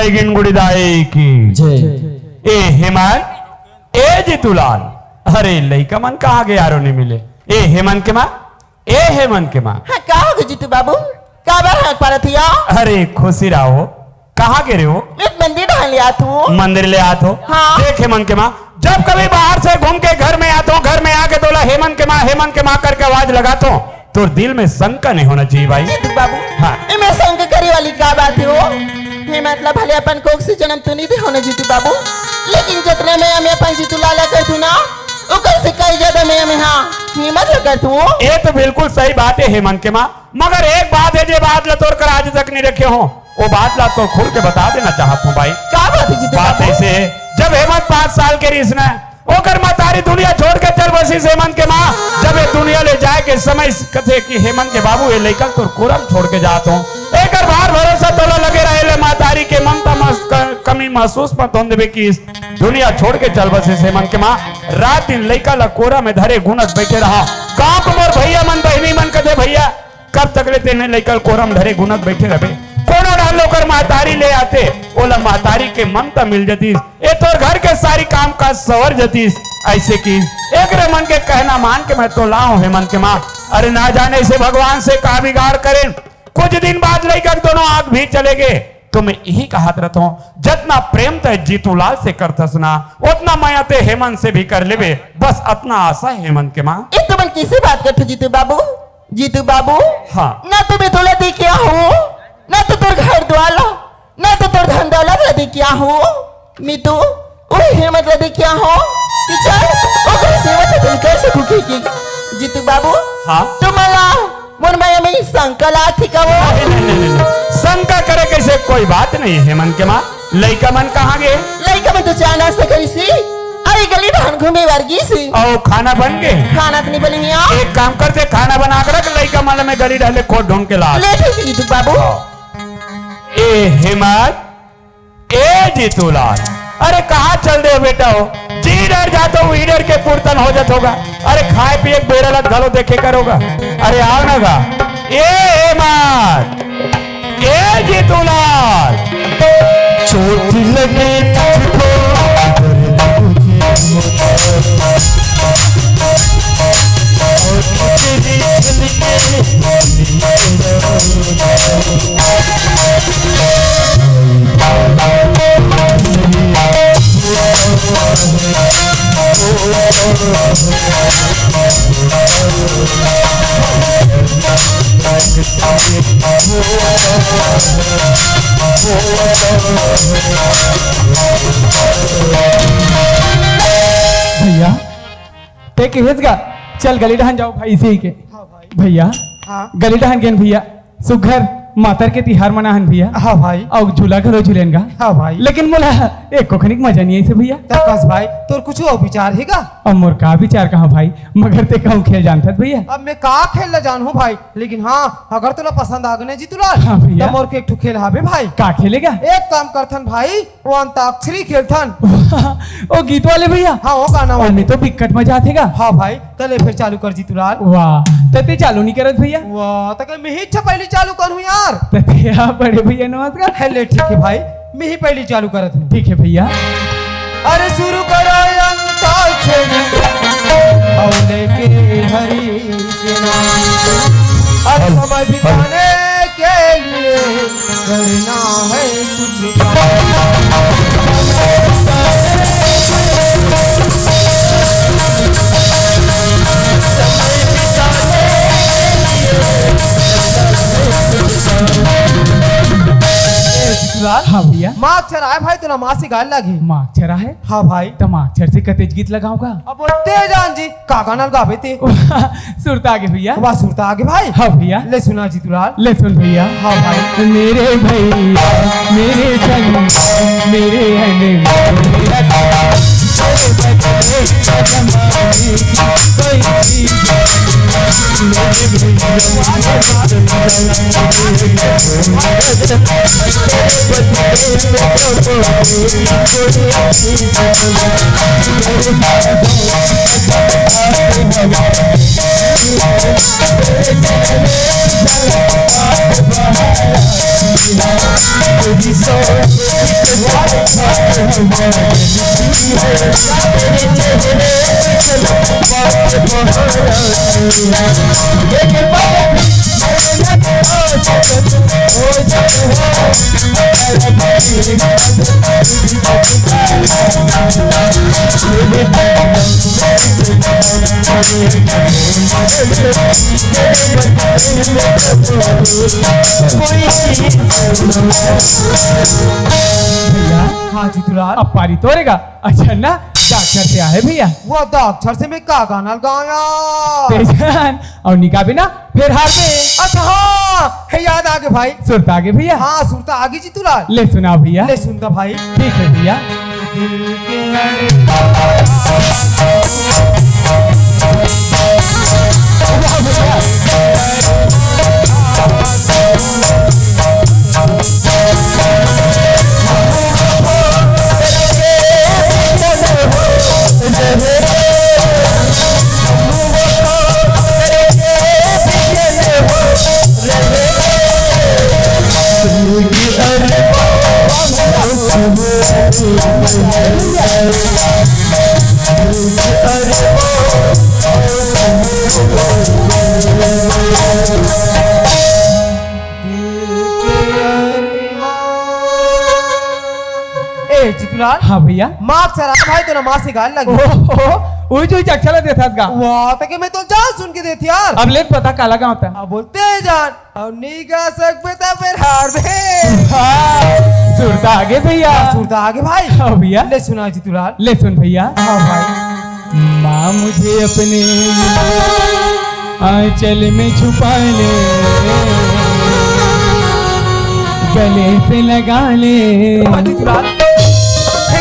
बैगिन गुड़ीदाई की ए हेमंत ए जीतूलाल। अरे लइका मन कहाँ गए यारो नहीं मिले। ए हेमंत के माँ ए हेमंत के माँ। हाँ का हो गए जीतू बाबू का बार हाथ पारा थी अरे खुशी रहो कहाँ गिरे हो। एक मंदिर ढाल लिया तू मंदिर ले आते हो। हाँ। देख हेमंत के माँ जब कभी बाहर से घूम के घर में आता हूँ घर में आके बोला हेमंत के माँ करके आवाज लगाता हूँ तो दिल में शंका नहीं होना चाहिए भाई। जीतू बाबू हाँ। मैं शंका करे वाली का बात है वो ये मतलब भले अपन कोख से जन्म तो नहीं दे होने जीतू बाबू लेकिन जितने में हमें अपन जीतू लाला कर तू ना वो कैसे कई ज्यादा में हमें हाँ हिम्मत लगा तू। ये तो बिल्कुल सही बात है हेमंत के माँ मगर एक बात है जो बात लतोड़ कर आज तक नहीं रखे हो वो बात ला तो खुल के बता देना चाहता हूँ भाई। क्या बात है जीतू बात बाबू? ऐसे है जब हेमंत 5 साल के रिस ने ओकर माँ तारी दुनिया छोड़ के चल बसी हेमंत के माँ जब ये दुनिया ले जाए के समय कथे कि हेमंत के बाबू ये लेकर तो कोरम छोड़ के जाता हूँ एक बार भरोसा तोला लगे रहे माँ तारी के ममता कमी महसूस मत होने देवे कि दुनिया छोड़ के चल बसी हेमंत के माँ रात दिन लइका ला कोरा में धरे गुनत बैठे रहा गाँव को मोर भैया मन बहनी मन कथे भैया कब तक लेते नहीं लेकर कोरा में धरे गुनत बैठे रहे कोनो डाल लोकर महतारी ले आते ओला महतारी के ममता मिल जतीस ए तोर घर के सारी काम काज सवर जतीस ऐसे की एक रे मन के कहना मान के मैं तो लाऊं हेमंत के माँ। अरे ना जाने से भगवान से का बिगाड़ करें कुछ दिन बाद लेकर दोनों आग भी चले गए तो मैं यही कहत रहता हूँ जितना प्रेम तय जीतूलाल से करतस ना उतना मैं ते हेमंत से भी कर लेबे बस इतना आशा है हेमंत के माँ। एक तो मन किसी बात करते जीतू बाबू हाँ ना तुम्हें तोला दे क्या हो ना तो तोर घर द्वार ना तो तोर धन दौलत लदे क्या हो मितू ओए हेमंत लदे क्या हो कि चल ओकर सेवा से तुम कैसे भूखे की जीतू बाबू। हाँ तुम मला मोर माया में संकला थी का वो नहीं शंका करे कैसे कोई बात नहीं हेमंत के माँ लइका मन कहाँ गए। लइका में तो चाय नाश्ता करी सी अरे गली ढान घूमे वर्गी सी और खाना बन गए खाना तो नहीं बनी मियां एक काम करते खाना बना कर रख लइका माल में गली डाले खोद ढूंढ के ला ले ठीक जीतू बाबू। ए हेमंत ए जीतूलाल अरे कहाँ चल दे बेटा हो जी डर जाता हूँ ईडर के पुरतन हो जात होगा अरे खाए पिए बेरा लग घलो देखे करोगा अरे आओ ना गा ए हेमंत ए जीतूलाल चोट लगे तुझको भैया एक हेज गा चल गली डहान जाओ भाई इसी के। हाँ भाई। भैया हाँ गली डहान गेन भैया सुघर मातर के तिहार मनाहन भैया हाँ भाई। और झूला घरो झूलेन गा हाँ भाई। लेकिन मोला एक कोखनिक मजा नहीं ऐसे भैया तकस भाई तोर कुछ और विचार हैगा। अब मोर का विचार कहाँ भाई मगर ते कहूँ खेल जानत भैया। अब मैं का खेलना जानू भाई लेकिन हाँ अगर तुला पसंद आ गने जीतूलाल हाँ भैया। तो मोर के एक ठो खेल हावे भाई। का खेलेगा एक काम करथन भाई वो अंताक्षरी खेलथन। ओ गीत वाले भैया हाँ वो गाना वाले। में तो बिकट मजा आतेगा। हाँ भाई चले फिर चालू कर जीतूलाल। वाह तते चालू नहीं करत भैया वाह तक मैं ही पहले चालू करूँ यार। तते आप बड़े भैया नमस्कार। हेले ठीक है भाई मैं ही पहले चालू करत हूँ। ठीक है भैया। अरे शुरू करो अंताक्षरी और लेके हरि के नाम अरे समय बिताने के लिए करना है कुछ हाँ भैया माँ अक्षर आए भाई तो माँ से गाल लगी। माँ अक्षरा है हाँ भाई तो माँ अक्षर से कतेज गीत लगाऊंगा। अब तेजान जी का गाना गावे थे सुरता आगे भैया। वाह सुरता आगे भाई। हाँ भैया ले सुना जीतूलाल। ले सुन भैया। हाँ भाई। मेरे भैया मेरे जन मेरे हाँ जीतूलाल अब पारी तोड़ेगा। अच्छा ना डॉक्टर से आए भैया वो डॉक्टर से मैं का गाना गाया। तेजान और निकाह बिना फिर हार में अच्छा हाँ है याद आ गया भाई। सुरता आगे भैया। हाँ सुनता आगे जीतूलाल। ले सुना भैया। ले सुनता भाई। ठीक है भैया। दिल के जीतूलाल। हाँ भैया। मार्क्स आ रहा भाई तो ना माँ से गाल लगी। ओह जो अच्छा लगे था गा। वाह तक मैं तो जान सुन के देती यार। अब ले पता काला गाँव था। अब बोलते जान अब नहीं गा सकते तो फिर हार में। हाँ सुरता आगे भैया। सुनता आगे भाई। हाँ भैया। ले सुना जीतूलाल। ले सुन भैया। हाँ भाई। माँ मुझे अपने आंचल में छुपा ले, गले से लगा ले। हाँ जीतूलाल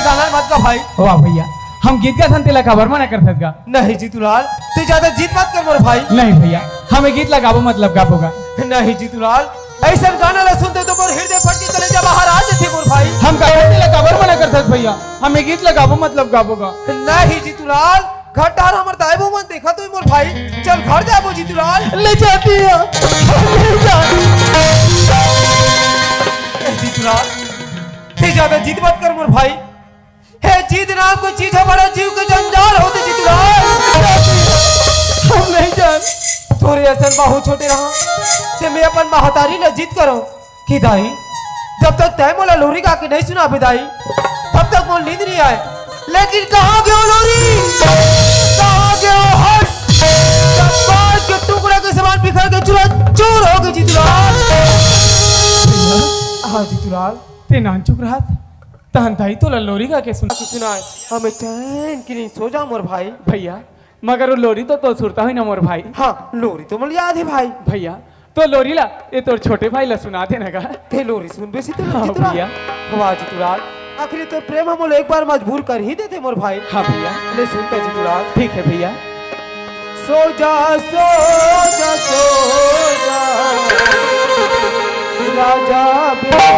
गाना मत गा भाई। वाह भैया हम गीत का धन तिलक खबर मना कर सकता। नहीं जीतूलाल तू ज्यादा जीत मत कर मोर भाई। नहीं भैया हमें गीत लगाबो मतलब गाबोगा। नहीं जीतूलाल ऐसा गाना ला सुनते तो मोर हृदय फट के कलेजा बाहर आ जाते मोर भाई। हम का धन तिलक खबर मना कर सकते भैया हमें गीत लगाबो मतलब गाबोगा। नहीं जीतूलाल घर डार हमर दाइबो मन देखा तो मोर भाई चल घर जाबो जीतूलाल। ले जाती है जीतूलाल ते ज्यादा जीत मत कर मोर भाई। है जीत नाम को चीज है बड़ा जीव के जंजाल होते जीतूलाल। हम नहीं जान थोड़े असन बाहु छोटे रहा ते मैं अपन महतारी न जीत करो कि दाई जब तक तय मोला लोरी गा के नहीं सुना बिदाई तब तक मोल नींद नहीं आए। लेकिन कहाँ गयो लोरी कहाँ गयो हट जब काट के टुकड़ा के समान बिखर के चूरा चूर हो गए जीतूलाल। हाँ जीतूलाल ते नान चुप रहा तहन ताई तो लोरी गा के सुनाए हमें चैन की नहीं सो जा मोर भाई। भैया मगर वो लोरी तो सुरता हुई ना मोर भाई। हाँ लोरी तो मुझे याद है भाई। भैया तो लोरी ला ये तोर छोटे भाई ला सुना देना का। ते लोरी सुन बेसी तो हाँ जीतूलाल। भैया। वाह जीतूलाल आखिर तो प्रेम हम एक बार मजबूर कर ही देते मोर भाई। हाँ भैया ले सुनते जीतूलाल। ठीक है भैया। सो जा सो जा सो जा राजा बेटा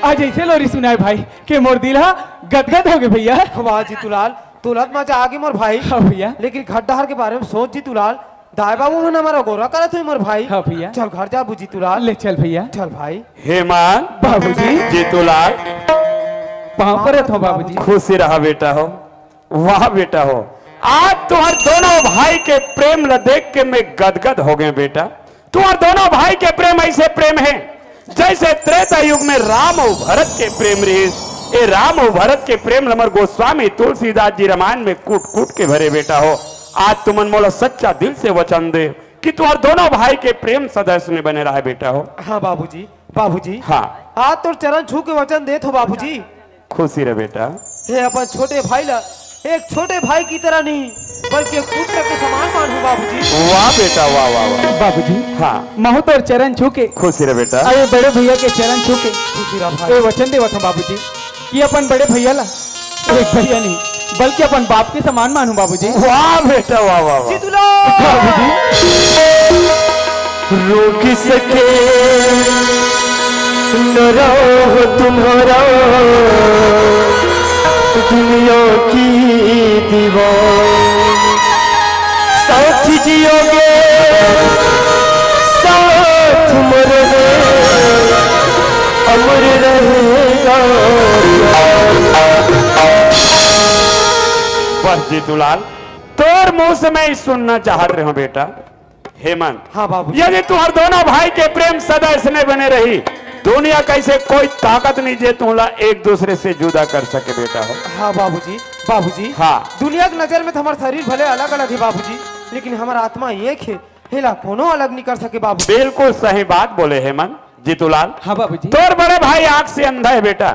आज ऐसे लोरी सुनाए भाई के मोर दिल हा गदगद हो गए भैया। वाह जीतूलाल तुलत मजा आगे मोर भाई। हाँ भैया। लेकिन घटहर के बारे में सोच जीतूलाल दाई बाबू ने हमारा गोरा करा तुम मोर भाई। हाँ भैया। चल घर जा जीतूलाल। ले चल भैया। चल भाई। हेमान बाबूजी जीतूलाल पाँव पर हो बाबूजी। खुशी रहा बेटा हो। वाह बेटा हो आज तुम्हार दोनों भाई के प्रेम ल देख के मैं गदगद हो गए बेटा। तुम्हार दोनों भाई के प्रेम ऐसे प्रेम है जैसे त्रेता युग में राम और भरत के प्रेम रहे ये राम और भरत के प्रेम लमर गोस्वामी तुलसीदास जी रामायण में कूट कूट के भरे बेटा हो। आज तुमन मोला सच्चा दिल से वचन दे कि तुम्हारे दोनों भाई के प्रेम सदस्य में बने रहे बेटा हो। हाँ बाबूजी, बाबूजी हाँ आज तो चरण छू के वचन देत हो बाबूजी। खुशी रहे बेटा। हे अपन छोटे भाई ला एक छोटे भाई की तरह नहीं बल्कि पुत्र के समान मानू बाबूजी। वाह बेटा वाह वाह वाह। बाबूजी हाँ महू तोर चरण छू के खुशी रहे बेटा। अरे बड़े भैया के चरण छू के खुशी रहा ये भाई। वचन देवत हूँ बाबूजी कि अपन बड़े भैया ला एक भैया नहीं बल्कि अपन बाप के समान मानू बाबूजी। वाह बेटा वाह वाह वाह। जीतूला रोक सके न रहो तुम्हारा दुनिया की दीवार, साथ जियोगे साथ मरोगे अमर रहेगा। बस जीतूलाल तोर मुंह से मैं सुनना चाहत रहा हूँ बेटा। हेमंत हाँ बाबूजी। यदि तुम्हारे दोनों भाई के प्रेम सदा इसने बने रही दुनिया कैसे कोई ताकत नहीं जे तुमला एक दूसरे से जुदा कर सके बेटा हो। हाँ बाबूजी, बाबूजी हाँ दुनिया की नजर में तो हमारा शरीर भले अलग अलग है बाबूजी, लेकिन हमारा आत्मा एक है। हेला कोनो अलग नहीं कर सके बाबूजी। बिल्कुल सही बात बोले हेमंत। जीतूलाल हाँ बाबूजी। तोर बड़े भाई आंख से अंधा है बेटा।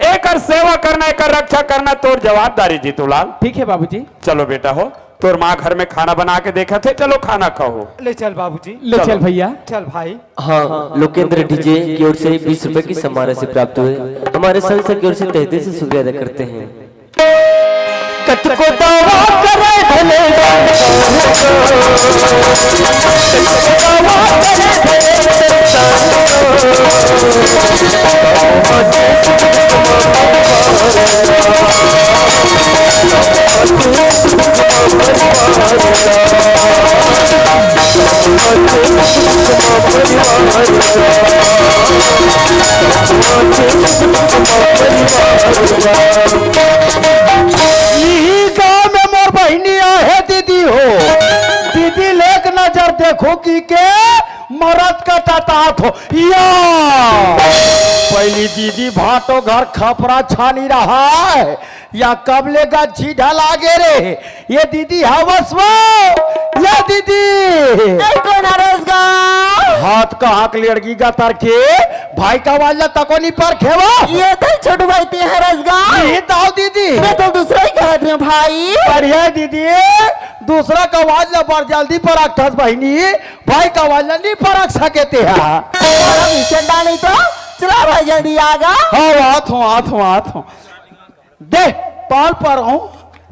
एक सेवा करना एक रक्षा करना तोर जवाबदारी जीतूलाल। ठीक है बाबूजी। चलो बेटा हो तोर माँ घर में खाना बना के देखा थे, चलो खाना खाओ। ले चल बाबूजी, ले चल भैया। चल भाई। हाँ लोकेंद्र डीजे की ओर से 20 रुपए की सम्मान राशि प्राप्त हुए। हमारे संस्था की ओर से तहे दिल से शुक्रिया अदा करते हैं। कत को दावा करे भले यही गांव में मोर बहनिया है दीदी हो। दीदी लेक नजर देखो की के मरद का तात हो या पहली दीदी भाटो घर खपरा छानी रहा है या कब लेगा झीढ़ा लागे रे। ये दीदी हवस वो या दीदी हाथ का हाथ लड़की का तरके भाई का वाला तको नहीं पर खेवा ये तो छोटू भाई ते है रसगा। ये दाओ दीदी मैं तो दूसरा ही कह रही हूँ भाई। बढ़िया दीदी दूसरा का वाला पर जल्दी पर अखस बहनी भाई का वाला नहीं परख सके थे। चंदा नहीं तो चला भाई जल्दी आगा। हाँ आत हूँ दे पाल पर हूँ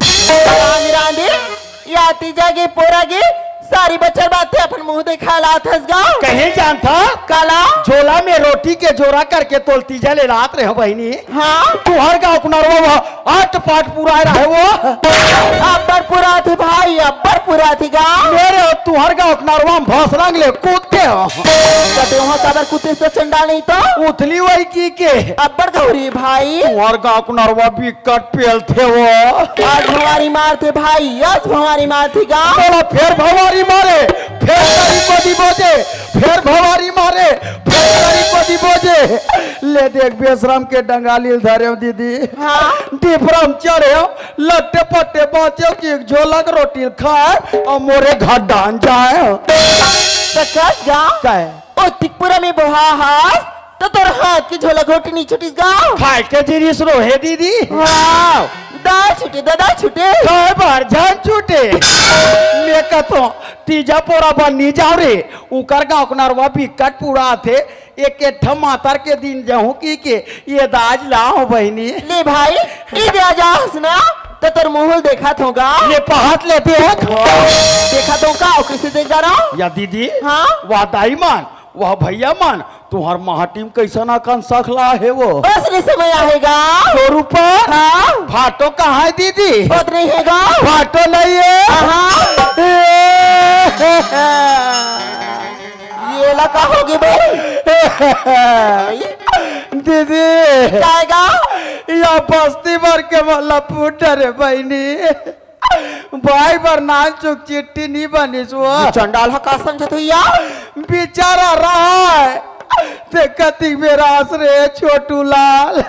रांधी या तीजा की पोरा की सारी बच्चर बातें अपन मुंह देखा लात हंसगा। कहीं जानता काला झोला में रोटी के जोरा करके तोलती जले रात रहे बहनी। हाँ तुहर का अपना आठ पाठ पूरा रहे वो अब्बर पूरा थी भाई अब्बर पूरा थी गा। मेरे तुहर का अपना भस रंग ले कूदते हो कटे वहाँ काबर कुत्ते से चंडा नहीं तो उथली वही की के अब्बर गौरी भाई तुहर का अपना बिकट पेल थे वो आज भवारी मार थे भाई आज भवारी मार थी गा। बोला फिर भवारी मारे फिर गरीबी बोझे फिर भवारी मारे फिर गरीबी बोझे ले देख बेशरम के डंगाली धरे दीदी। हाँ डिफरम चढ़े लट्टे पट्टे बाँचे की झोलक रोटी खाए और मोरे घर डान जाए तो कस गा कहे ओ तिकपुरा में बोहा हास तो तोर हाथ की झोलक रोटी नहीं छुटी गा। खाए के जिरिस रोहे दीदी वाह दाल छुटे दादा छुटे कई बार जान छूटे मैं कहतो तीजा पोरा बनी जाओ रे उकर गाँव कनरवा बिकट पूरा थे एक मातर के दिन जाऊं की के ये दाज लाओ बहनी ले भाई ई दे जा हंसना तो तेरे मुंह देखा होगा ये पहात लेते हैं देखा तो का और किसे देख जा रहा या दीदी हाँ वह दाई मान वह भैया मान तुम्हार महाटीम कैसा ना कन सकला है वो उसने समय आएगा 100 रुपये। हाँ फाटो कहाँ है दीदी उतना ही हैगा फाटो नहीं है हाँ ये लगा होगी भाई दीदी जाएगा या बस्ती भर के मला पुटर बहनी भाई बर नाल चुक चिट्ठी नहीं बनी सो चंडाल का समझत हुआ बेचारा रहा है ते कति मेरा आसरे छोटू लाल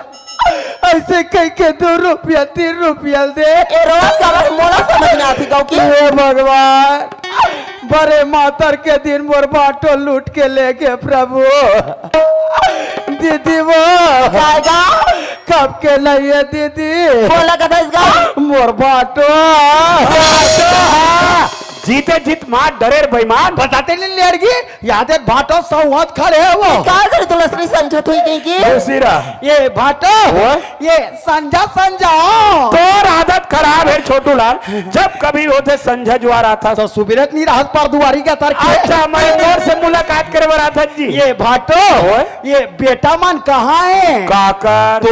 ऐसे कह के 2 रुपया 3 रुपया दे। ए रोज का बस मोला समझ में आती कहू की हे भगवान, बड़े मातर के दिन मोर बाटो लूट के ले गए प्रभु। दीदी वो जाएगा कब के नहीं है दीदी, बोला कथा इसका मोर बाटो। जीते जीत मार डरे बेईमान। बताते नहीं लड़की याद है भाटो सौहत खड़े है वो। क्या करे तू लसरी समझत हुई कहीं की दूसरा ये भाटो ये संजा संजा तोर आदत खराब है छोटू लाल। जब कभी होते संझा जुआ रहा था तो सुबिरत नहीं राहत पर दुआरी का तर अच्छा मैं मोर से मुलाकात करे रहा था जी। ये भाटो ये बेटा मन कहाँ है काकर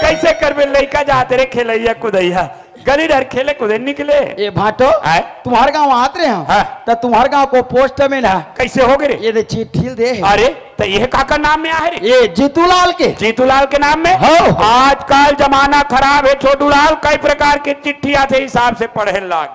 कैसे करबे लइका जाते रे खेलैया कुदैया गली डर खेले कुदे निकले। ये भाटो आए? तुम्हारे गाँव आते हैं हाँ। तो तुम्हारे गाँव को पोस्ट में ना कैसे हो गए रे? ये चिट्ठी दे अरे तो यह काका नाम में आए रे? ये जीतूलाल के जीतूलाल के नाम में। हो। आजकल जमाना खराब है छोटू लाल, कई प्रकार की चिट्ठी आते हिसाब से पढ़े लाग।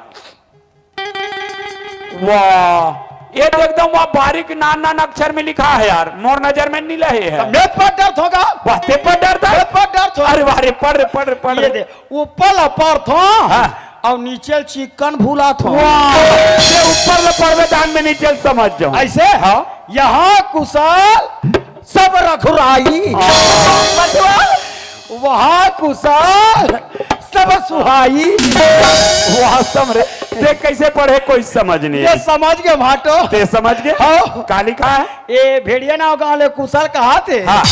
वाह ये तो एकदम वह बारीक नान अक्षर में लिखा है यार, मोर नजर में नहीं रहे है। मेरे पर डर होगा बातें पर डरता मेरे पर डर अरे वारे पढ़ पढ़ पढ़ ये दे ऊपर अपर थो हाँ। और नीचे चिकन भूला थो ये ऊपर पढ़वे दान में नीचे समझ जाओ ऐसे हाँ। यहाँ कुशल सब रखुराई वहाँ कुशल सब सुहाई। वास्तव रे ते कैसे पढ़े कोई समझ नहीं ये आई। समझ गए भाटो ते समझ गए हाँ। का लिखा है? ये भेड़िया नाव गाँव ले कुशल कहा थे हाँ।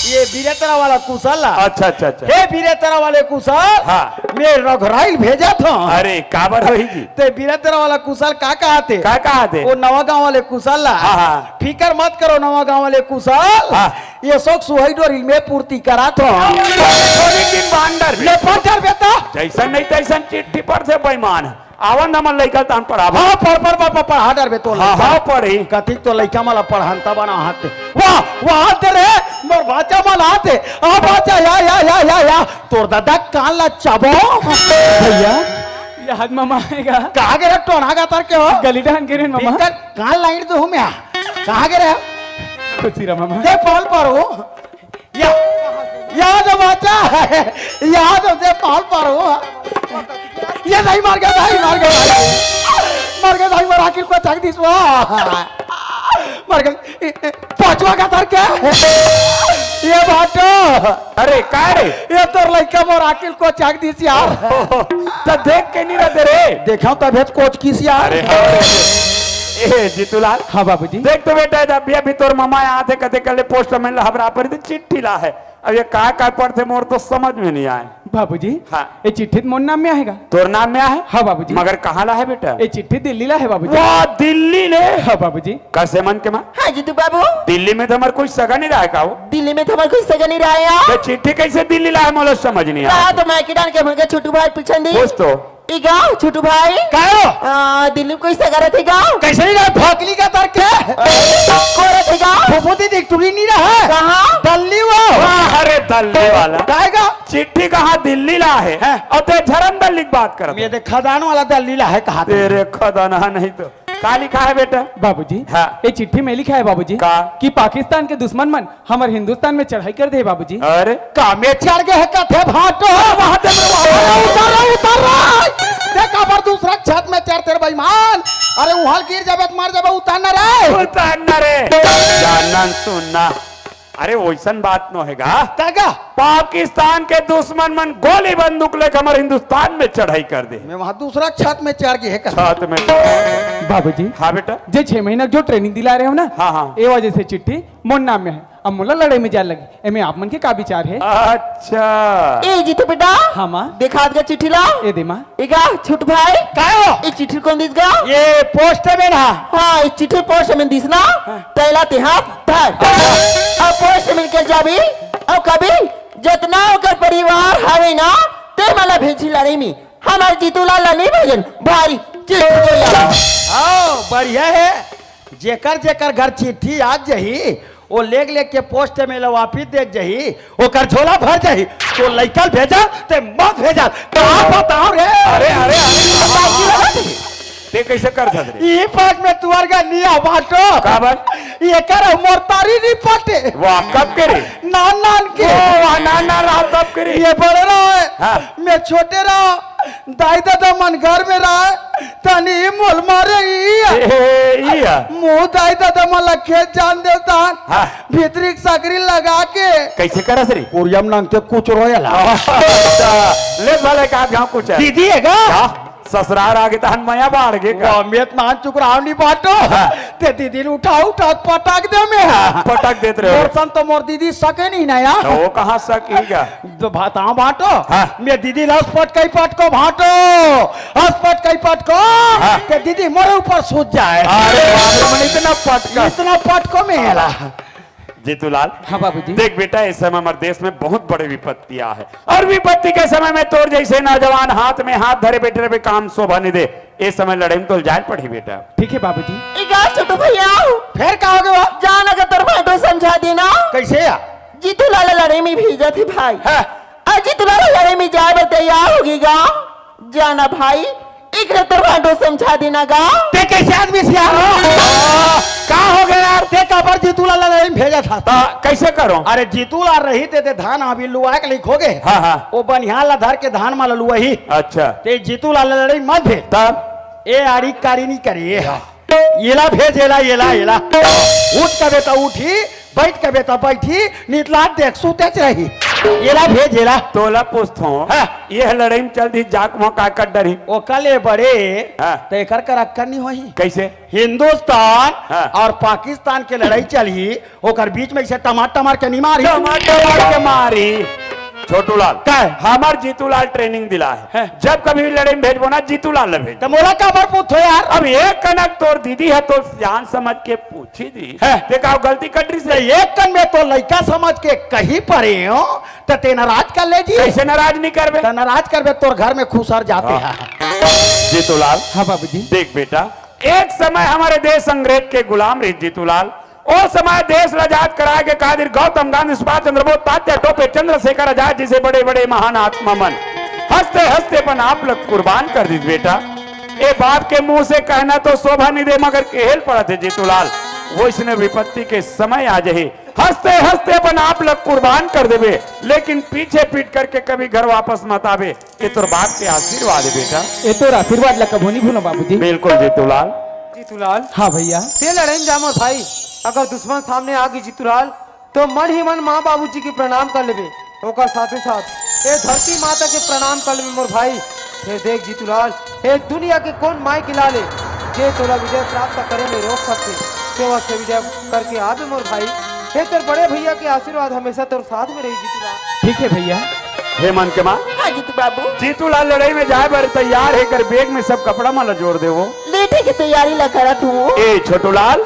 ये बीरेतरा वाला कुशल अच्छा अच्छा अच्छा हे बीरेतरा वाले कुशल हाँ। मैं रघुराइल भेजा था अरे काबर होगी ते बीरेतरा वाला कुशल का कहा थे का कहा थे? वो नवा गाँव वाले कुशल ला हाँ, हाँ। फिकर मत करो नवा गाँव वाले कुशल हाँ। ये शोक सुहाई डोरिल में पूर्ति करा था थोड़ी दिन बांडर ले पहुंचा बेटा जैसा नहीं तैसा चिट्ठी पर से बेईमान आवन हमन लइका तान पढ़ावा। हाँ पर पढ़ा डर बे तो हाँ हाँ पढ़ी कथिक तो लइका माला पढ़ानता बना हाथ वाह वाह हाथ रे मोर बाचा माला हाथ आ बाचा या तोर दादा कान ला चाबो भैया याद मामा आएगा कहाँ गे रे टोना का तर के हो गली डान के रे मामा भीतर कान लाइन तो हूँ मैं कहाँ गे रे खुशी रहा मामा दे पॉल पर हो या याद बाचा याद दे पॉल पर हो ये नहीं मार गया भाई मार आखिर को चक दिस मर गया पांचवा का तर क्या ये बाटो अरे का रे ये तो लड़का मोर आखिर को चक दिस यार तो देख के नहीं रहते रे। देखा तबियत कोच किस यार ए जीतूलाल हाँ बाबूजी देख तो बेटा अभी तोर मामा यहाँ थे कते कल पोस्ट में हबरा पर चिट्ठी ला है। अब ये का पढ़ते मोर तो समझ में नहीं आए। बाबूजी हाँ। ये चिट्ठी मोर नाम में आएगा तोर नाम में है? हाँ बाबूजी मगर कहाँ ला है बेटा? ये चिट्ठी दिल्ली ला है बाबूजी वो दिल्ली ले हाँ बाबूजी कैसे मन के मां हाँ जीतू बाबू दिल्ली में तो हमारे कोई सगा नहीं रहा का वो दिल्ली में तो हमारे कोई सगा नहीं रहा यार तो चिट्ठी कैसे दिल्ली ला है मोलो समझ नहीं आया। कहा तो मैं किडान के मुझे छोटू भाई पूछन दी पूछ तो इगा छोटू भाई क्या दिल्ली में कोई सगा रहेगा कैसे नहीं रहा भोकली का तर के को रहेगा फुफुती दिख टूरी नहीं रहा कहाँ दल्ली वो वाह, अरे दिल्ली वाला काहेगा चिट्ठी कहाँ दिल्ली ला है और ते झरंदर लिख बात कर ये देख खदान वाला दल्ली ला है कहा तेरे खदाना नहीं तो का लिखा है बेटा? बाबूजी हाँ। ये चिट्ठी में लिखा है बाबूजी का? कि पाकिस्तान के दुश्मन मन हमारे हिंदुस्तान में चढ़ाई कर दे बाबूजी अरे कामे चढ़ गए है कथे भाटो उतर देखा पर दूसरा छत में चढ़ तेरे बेईमान अरे वहां गिर जाबे मार जाबे उतारना रे उतारना रे जानन सुनना अरे वैसन बात न हैगा तागा पाकिस्तान के दुश्मन मन गोली बंदूक लेकर हमारे हिंदुस्तान में चढ़ाई कर दे। मैं वहां दूसरा छत में चढ़ गए है छत में बाबूजी हाँ बेटा जे 6 महीना जो ट्रेनिंग दिला रहे हो ना हाँ, हाँ। ये वजह से चिट्ठी मोर नाम में है। अब मुला लड़ाई में जान लगी एमे आप मन के का विचार है? अच्छा ए जीतू बेटा हाँ माँ देखा गया चिट्ठी ला ए दे माँ इगा छोटू भाई काय हो ये चिट्ठी कौन दिस गा ये पोस्ट में ना हाँ ये चिट्ठी पोस्ट में दिसना तैला ते हाथ धर अब पोस्ट में के जाबी और कभी जितना ओकर परिवार हवे ना ते मला भेजी लड़ाई में हमारे जीतूलाल ला नहीं भेजन भारी चिट्ठी यार आओ बढ़िया है जेकर जेकर घर चिट्ठी आज जही वो लेग के पोस्ट में वापिस देख जही ओकर झोला भर जही तो लइकल भेजा ते मत भेजा कहां बताओ रे अरे ते कैसे कर रे ये पास में तुअर का निया बाटो का बात ये कर मोरतारी नहीं पटे वाह कब करे नान नान के वाह ना रहा तब करे ये बड़े रहा हाँ। मैं छोटे रहा दाई दादा मन घर में रहा तनी मोल मारे मुंह दाई दादा मन खेत जान देवता हाँ। भीतरी सकरी लगा के कैसे करस रे कोरियम नंग के कुछ रोयला ले भले का गांव कुछ है दीदी है का ससुराल आगे तहन मया बाढ़ गे का मेत नान चुकराव नहीं बाटो ते दीदी ने उठा पटक दे में पटक देते रहे मोर सन तो मोर दीदी सके नहीं ना यार वो कहाँ सकेगा तो भाता बाटो हाँ। मैं दीदी लसपट कई पटको भाटो हसपट कई पटको ते दीदी मोरे ऊपर सूझ जाए अरे बाप रे, मन इतना पटको में हेला जीतूलाल हाँ बाबूजी। देख बेटा इस समय हमारे देश में बहुत बड़ी विपत्तियां है और विपत्ति के समय में तोर जैसे नौजवान हाथ में हाथ धरे बैठे रहे काम शोभा नहीं दे इस समय लड़ाई में तो जाल पड़ी बेटा ठीक है बाबूजी। इगा छोटू भैया फिर कहोगे वो जान अगर तोर भाई तो समझा देना कैसे या जीतू लाला लड़ाई में भीगा थे भाई हाँ। आज जीतू लाला लड़ाई में जाए तैयार होगीगा जाना भाई एक तोर भाई तो समझा देना गा ते कैसे आदमी से यार का हो गया यार ते कबर जीतूला लड़ाई में भेजा था कैसे करो अरे जीतूला रही ते धान अभी लुआ के लिखोगे हाँ हाँ वो बनिहाल धर के धान माल लुआ ही अच्छा ते जीतूला लड़ाई मत भेज तब ए आड़ी कारी नहीं करिए येला भेज येला उठ के बेटा उठी बैठ के बेटा बैठी नीतला देख सुते रही येला भेज येला तोला पूछता हूँ ये लड़ाई में चल दी जाक मौका कर डरी ओ कले बड़े हाँ। ते कर कर अक्कर नहीं होई कैसे हिंदुस्तान हाँ। और पाकिस्तान के लड़ाई चली ओकर बीच में इसे टमाटर के नहीं मारी टमाटर मार के मारी छोटूलाल क्या है? हमार जीतूलाल ट्रेनिंग दिला है जब कभी भी लड़ाई में भेजबो ना जीतूलाल ले भेज तो मोला का बार पूछो यार अब एक कनक तोर दीदी है तो जान समझ के पूछी दी है। देखा गलती कटरी तो से एक कन में तो लड़का समझ के कहीं पड़े हो तो ते नाराज कर ले जी कैसे नाराज नहीं करबे तो नाराज करबे तोर घर में खुसर जाते हैं जीतूलाल हाँ बाबूजी। देख बेटा एक समय हमारे देश अंग्रेज के गुलाम रहे जीतूलाल और समय देश आजाद कराए के कादिर गौतम गांधी सुभाष चंद्र बोस तात्या टोपे चंद्रशेखर आजाद जैसे बड़े बड़े महान आत्मा मन हंसते हंसते पन आप लोग कुर्बान कर दी बेटा ए बाप के मुंह से कहना तो शोभा नहीं दे मगर केहल पड़ा थे जीतूलाल वो इसने विपत्ति के समय आ जाए हंसते हंसते अपन आप लोग कुर्बान कर देवे लेकिन पीछे पीट करके कभी घर वापस मत आवे ये तो बाप के आशीर्वाद है बेटा ये तो आशीर्वाद ला कबो नहीं भूलो बाबूजी। बिल्कुल जीतूलाल जीतूलाल हाँ भैया। ते लड़ाई में जामो भाई अगर दुश्मन सामने आ गई जीतूलाल तो मन ही मन माँ बाबूजी के प्रणाम कर लेबे ओकर साथे साथ ए धरती माता के प्रणाम कर लेबे मोर भाई हे देख जीतूलाल हे दुनिया के कौन माई खिला ले जे तोला विजय प्राप्त करे में रोक सकते केवल से विजय करके आवे मोर भाई हे तेरे बड़े भैया के आशीर्वाद हमेशा तेरे साथ में रही जीतूलाल ठीक है भैया। हेमंत के माँ हाँ जीतू बाबू जीतूलाल लड़ाई में जाए बार तैयार है कर बैग में सब कपड़ा माला जोड़ दे वो लेटे की तैयारी लगा रहा तू ए छोटूलाल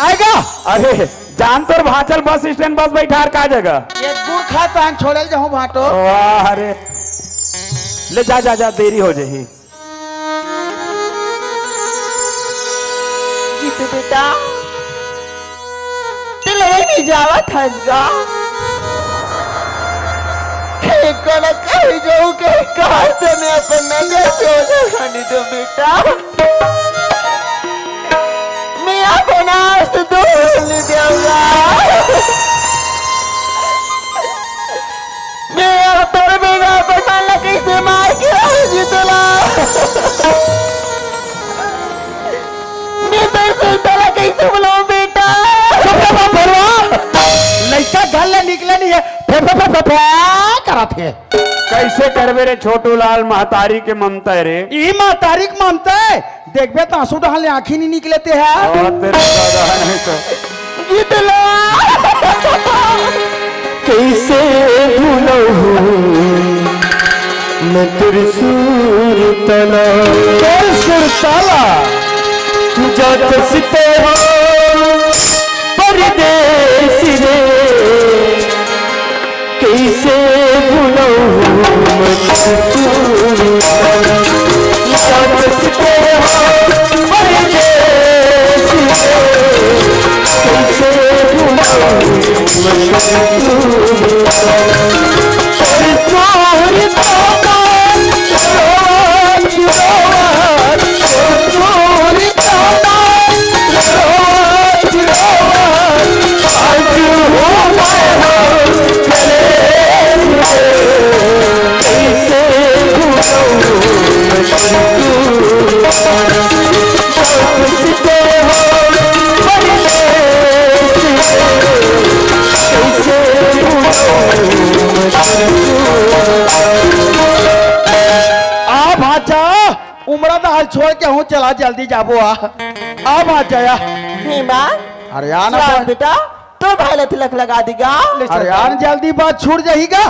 आएगा अरे जान तो भाचल बस स्टैंड बस बैठा का जगह ये गुड़ खाता छोड़े जाऊं भाटो वाह अरे ले जा देरी हो जाही जीतू बेटा ते लड़ाई में जावा थसगा कल कहीं जाऊं कहीं कहां से मैं अपन नजर से ओझल खाने दो बेटा मैं अपना से दूर ले जाऊंगा मैं अब तोरे बिना अपन ला कैसे मार के जीतला मैं तो तोला कैसे बुलाऊं बेटा लड़का घर ले निकले नहीं है फे करा थे कैसे करबे रे छोटूलाल महतारी के ममता रे ई मां तारीख मानता है देखबे तो आंसू डालने आंखी नहीं निकलते हैं और तेरे दादा नहीं तो जीतला कैसे भूलो मैं त्रिशूर तना कैसर साला जात सिते हो परदेश रे कैसे भूलो मैं त्रिशूर तना जात सिते हो परदेश रे कैसे भूलो मैं बाल छोड़ के हूँ चला जल्दी जाबो आ बात जाया हेमंत अरे यार ना चल बेटा तो भाई ला तिलक लगा देगा अरे यार जल्दी बात छूट जाएगा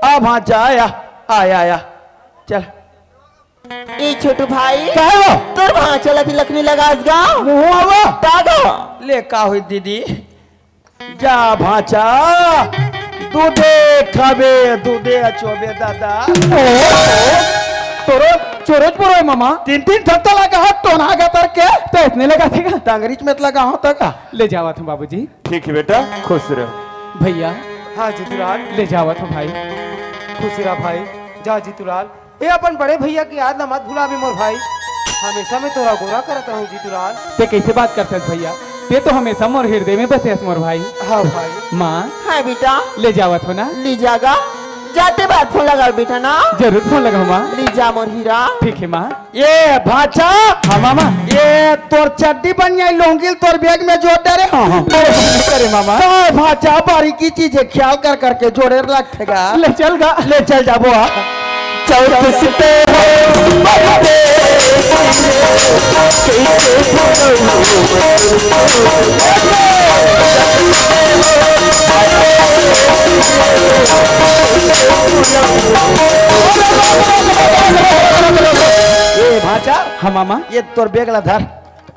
अब हाँ जाया आया आया चल ए छोटू भाई क्या है वो तोर वहां चला तिलक नहीं लगासगा मुँह आवा तागा ले का हुई दीदी जा भाचा दूधे खाबे दूधे अचोबे दादा तोरो चोरज पोरो है मामा। तीन तीन थत्ता लगा हाथ तो ना गया के तो इतने लगा थेगा टांगरीच में लगा हो तक ले जावा था बाबूजी। ठीक है बेटा, खुश रहो। भैया हाँ जीतूलाल ले जावा था भाई। खुशी रहा भाई। जा जीतूलाल ये अपन बड़े भैया की याद ना मत भूला भी मोर भाई। हमेशा मैं तोरा गोरा करता हूँ जीतूलाल। ते कैसे बात करते हैं भैया, ते तो हमेशा मोर हृदय में बसे है मोर भाई। हाँ भाई। माँ हाँ बेटा ले जावा था ना, ली जागा जाते बाद फोन लगाओ बेटा ना जरूर फोन लगाओ माँ। ली जा मोर हीरा ठीक है माँ। ये भाचा हाँ मामा। ये तोर चड्डी बन गई लौंगिल तोर बैग में जोड़ डरे हाँ करे मामा। भाचा बारीकी चीज है ख्याल कर करके जोड़े रखेगा ले चल गा ले चल जाबो चौतीस पे ये भाचा हाँ मामा। ये तोर बैग ला धर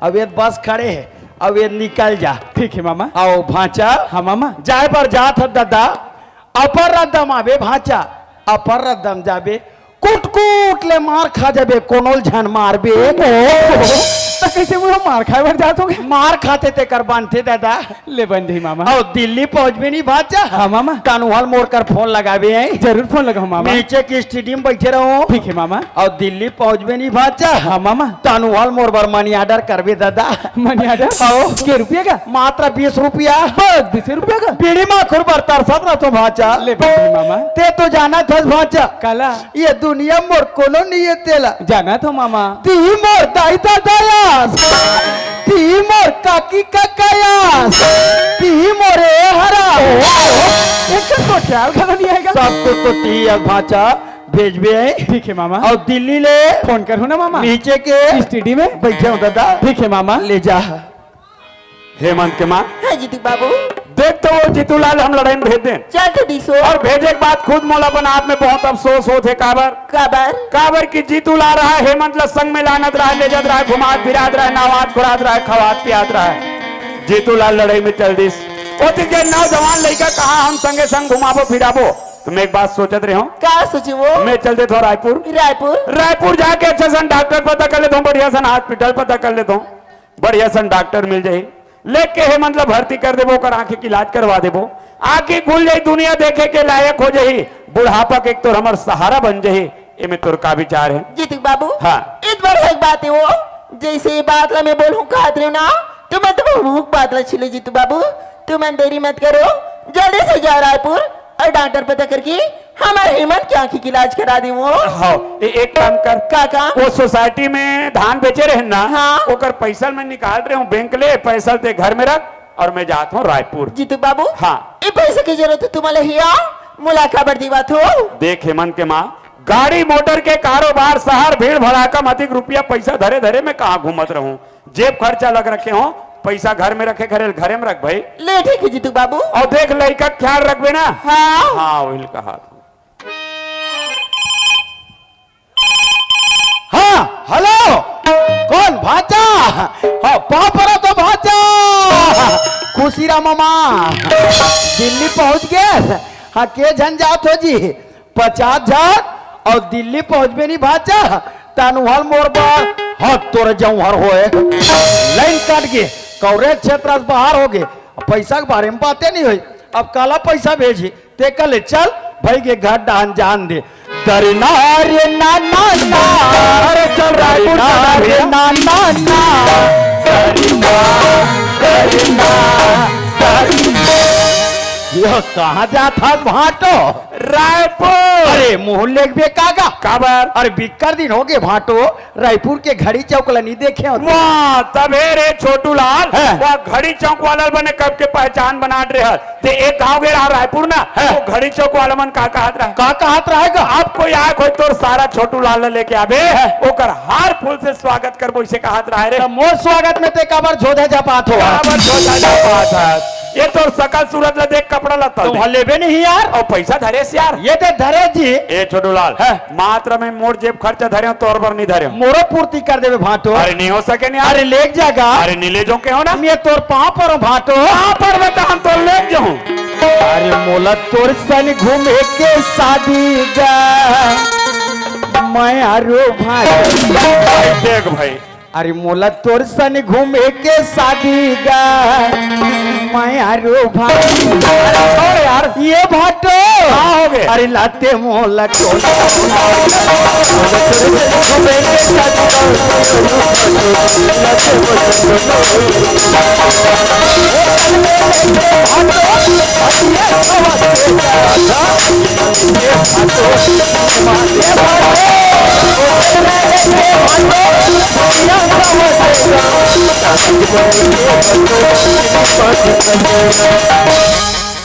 अब ये बस खड़े है अब ये निकल जा ठीक है मामा। आओ भाचा हाँ मामा। जाए पर जात है दादा अपर रदम आबे भाचा अपर रदम जाबे कुट कुट ले मार खा जाबे कोनोल झन मारबे तो कैसे वो मार खाए भर जात होगे। मार खाते ते कर बांधते दादा ले बंदे मामा। और दिल्ली पहुंच भी नहीं भाचा हाँ मामा। कानूहल मोड़ कर फोन लगाबे हैं जरूर फोन लगाओ मामा। नीचे की स्टेडियम बैठे रहो ठीक है मामा। और दिल्ली पहुंच भी नहीं भाचा हाँ मामा। कानूहल मोड़ पर मनी ऑर्डर करबे दादा मनी आर्डर आओ। के रुपये का मात्र 20 रुपया बस 20 रुपये का। बीड़ी में खुर पर तरसत रहो भाचा ले बंदे मामा। ते तो जाना था भाचा काला ये दुनिया मोर कोनो नहीं है तेला जाना तो मामा। ती मोर दाईता दायास ती मोर काकी का कायास ती मोरे हरा एक तो ख्याल खाना नहीं आएगा। सबको तो ती अब भाचा भेजबे है ठीक है मामा। और दिल्ली ले फोन करूँ ना मामा। नीचे के स्टेडियम में बैठे हो दादा ठीक है मामा। ले जा हेमंत के माँ हाँ जीतू बाबू देख तो वो जीतूलाल हम लड़ाई में भेज दें चल तो डिसो और भेजे के बाद खुद मोला अपन आप में बहुत अफसोस हो थे काबर की जीतू ला रहा है हेमंत ला संग में लानत रहा ले जद रहा है घुमात फिरात रहा है नावात खुरात रहा है खवात पियात रहा है जीतू लाल लड़ाई में चल दिस ओ तिके नौजवान लड़का कहा हम संगे संग घुमाबो फिराबो तो मैं एक बात सोचत रहे हूँ क्या सोचे वो मैं चलते थो रायपुर रायपुर जाके अच्छा सन डॉक्टर पता कर लेता हूँ बढ़िया सन हॉस्पिटल पता कर लेता हूँ बढ़िया सन डॉक्टर मिल जाये लेके है मतलब भर्ती कर देबो कर आंखें की इलाज करवा देबो आंखें खुल जाई दुनिया देखे के लायक हो जाही बुढ़ापा के एक तो हमार सहारा बन जाही इमे तोर का विचार है जीतू बाबू हाँ। इस बार एक बात है वो जैसे ये बात ला मैं बोलूं कहत रही हूं ना तो मैं तो मुख बात ला छिले जीतू बाबू तुम देरी मत करो जल्दी से जाओ रायपुर और डॉक्टर पता करके हमारे हेमंत की आंखी की इलाज करा दी वो हाँ एक काम कर काका वो सोसाइटी में धान बेचे रहे ना हाँ। ओकर पैसा मैं निकाल रहे हूँ बैंक ले पैसा ते घर में रख और मैं जाता हूँ रायपुर जीतू बाबू हाँ। ये पैसे की जरूरत है तुम्हारे हिया मुलाकात बढ़ती बात हो देख हेमंत के माँ गाड़ी मोटर के कारोबार शहर भीड़ भड़ाका अधिक रुपया पैसा धरे धरे मैं कहाँ घूमत रहूं जेब खर्चा लग रखे हो पैसा घर में रखे घरे में रख भाई ले ठीक है जीतू बाबू और देख लड़का ख्याल रखबे ना हाँ हाँ वही कहा हाँ हेलो कौन भाचा हाँ पापरा तो भाचा खुशीरा मामा दिल्ली पहुंच गए हाँ के झंझाट हो जी 50 झट और दिल्ली पहुंच भी नहीं भाचा तानुहल मोर बार हाँ तोरे जौहर होए लाइन काट गए कवरेज क्षेत्र से बाहर हो गए पैसा के बारे में बातें नहीं हुई अब काला पैसा भेजी ते कल चल भाई के घर डान जान दे दरना रे ना ना ना अरे चल रायपुर रे ना ना ना दरना दरना यो कहाँ जाता भाटो? रायपुर। अरे मोहल्ले के कागा काबर? अरे बिक्कर दिन हो गए भाटो रायपुर के घड़ी चौक ला नहीं देखे हो? वाह तबे रे छोटू लाल है। वह घड़ी चौक वाला बने कब के पहचान बना रहे हल। ते एक गांव गे रहा रायपुर ना है। वो घड़ी चौक वाला मन का कहत रहा का कहत रहेगा? आप कोई आए कोई तोर सारा छोटू लाल लेके आबे ओकर हार फूल से स्वागत करबो इसे कहत रहा रे। तो मोर स्वागत में ते काबर झोधे जपात हो? बराबर छोटा जा बात है। ये तो सकल सूरत ला देख कपड़ा लता तुम लेबे नहीं यार और पैसा धरे से यार। ये ते धरे जी ए छोटू लाल है। मात्र में मोर जेब खर्चा धरे हो तोर पर नहीं धरे हो। मोरो पूर्ति कर देवे भाटो। अरे नहीं हो सके नहीं अरे लेक जागा अरे नीले जो के हो ना मैं तोर पाँव पर भाटो। कहाँ पर बेटा हम तो ले जाऊं। अरे मोला तोर सन घूमे के शादी गा मैं आरो भाई। देख भाई अरे मोला तोर सन घूमे के शादी गा मैं आरो भाई। छोड़ यार ये भाटो कहाँ हो गए? अरे लाते मोला टोला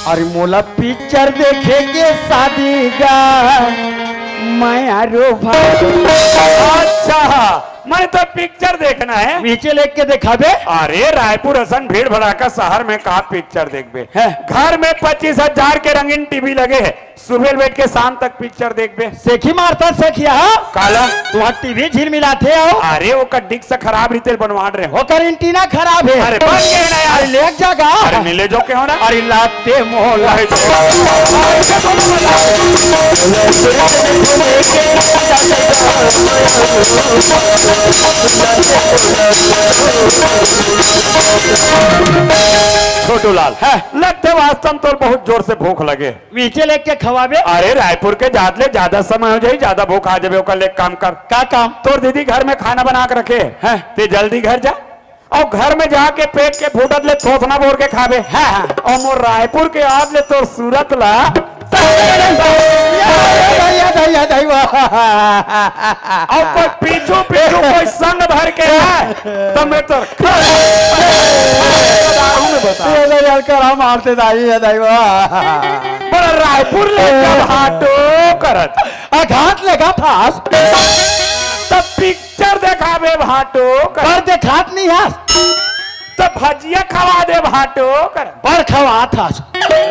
अरे मोला पिक्चर देखेंगे शादी गा मैं आरो भाई। अच्छा मैं तो पिक्चर देखना है। नीचे लेके के दिखाबे। अरे रायपुर असन भीड़ भड़ाका शहर में कहा पिक्चर देखबे है। घर में 25,000 के रंगीन टीवी लगे है सुबह बैठ के शाम तक पिक्चर देखबे। सेखी मारता सेखिया काला तुम्हार टीवी झिल मिलाते हो। अरे वो का डिक से खराब रीते बनवा रहे हो। होकर एंटीना खराब है। अरे बन गए ना यार। अरे लेक जागा अरे नीले जो के हो ना। अरे लाते मोला छोटू लाल है लगते वास्तव में तो बहुत जोर से भूख लगे। नीचे लेके खवाबे। अरे रायपुर के जात ले ज्यादा समय हो जाए ज्यादा भूख आ जाए ओकर ले काम कर। का काम? तोर दीदी घर में खाना बना के रखे है ते जल्दी घर जा और घर में जाके पेट के फूटत ले थोसना बोर के खाबे है और मोर रायपुर के आज ले तोर सूरत ला और कोई पीछू पीछू कोई संग भर के है तो मैं तो करा मारते दाई बड़ा रायपुर ले हाटो करत घाट लेगा फास तब पिक्चर देखाबे भाटो कर पर देखात नहीं है तब भजिया खवा दे भाटो कर पर खवा था।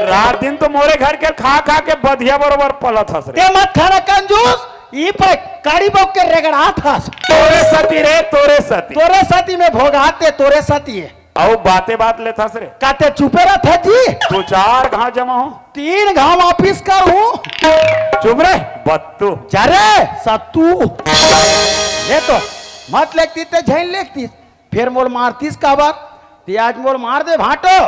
रात दिन तो मोरे घर के खा खा के बधिया बरोबर पलत हस रे। ते मत खाना कंजूस ई पे काड़ी बोक के रेगड़ा था। तोरे सती रे तोरे सती तोरे साथी में भोगाते तोरे साथी है और बातें बात ले थस रे। काते चुपे रहा था जी। तू 4 घाव जमा हो 3 घाव ऑफिस कर हूँ। चुप रे बत्तू चरे सत्तू ले तो मत लेखती ते झैन लेखती फिर मोल मारतीस का बात ते आज मोल मार दे भाटो।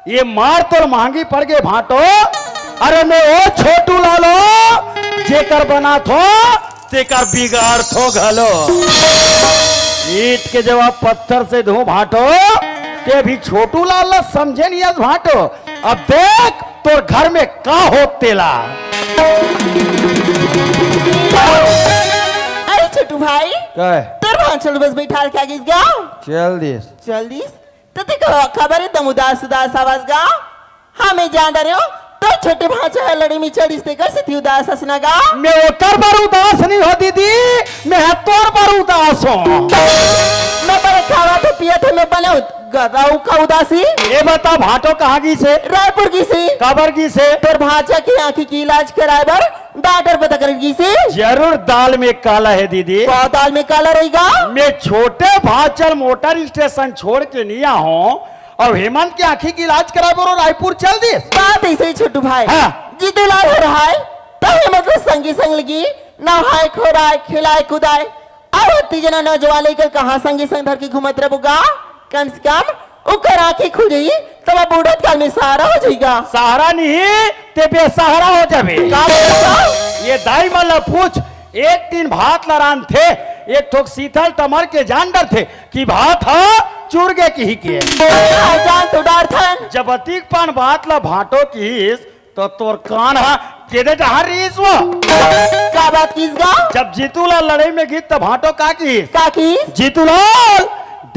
ये मार तो महंगी पड़ गए भाटो। अरे मैं ओ छोटू लालो जेकर बना थो तेकर बिगाड़ थो घलो। ईट के जवाब पत्थर से धो भाटो ते भी छोटू लाल ला समझे नहीं आज भाटो। अब देख तो घर में का हो तेला। अरे छोटू भाई कहे तेरे वहां चल बस बैठा क्या किस गाँव चल दिस चल दिस तो ते खबर है तुम उदास उदास आवाज गा हाँ मैं जान रहे हो तो छोटे भाचा लड़ी में चढ़ी से कैसे थी उदास हंसना गा मैं ओकर पर उदास नहीं हो दीदी मैं तोर पर उदास हूँ। मैं बड़े खावा तो पिया थे मैं बने गदाऊ का उदासी। ये बता भाटो कहाँ की से रायपुर की से कबर की से तोर भाचा की आंखी की इलाज कराए बर डॉक्टर पता करेगी से जरूर दाल में काला है दीदी। दाल में काला रहेगा। मैं छोटे भाचल मोटर स्टेशन छोड़ के नहीं हूँ और हेमंत की आंखी की इलाज करा बोलो रायपुर चल दी। बात ऐसे ही छोटू भाई हाँ। जितने लाल हो रहा है तभी मतलब संगी संग लगी नहाए खोराए खिलाए कुदाए अब तीजना नौजवान लेकर कहाँ संगी संग धर के घूमत रहोगा कम से कम उकर आंखें खुल जाई तब बूढ़त काल में सहारा हो जाएगा। सहारा नहीं ते बेसहारा हो जाबे। ये दाई वाला पूछ एक दिन भात लरान थे एक ठोक शीतल टमर के जान डर थे कि भात हा चुरगे की ही के जान तो डर था जब अतिक पान बात ला भाटो कीस तो तोर कान हा केदे जहां रीस वो का बात कीस गा जब जीतूलाल लड़ाई में गीत तो भाटो का कीस का कीस जीतूलाल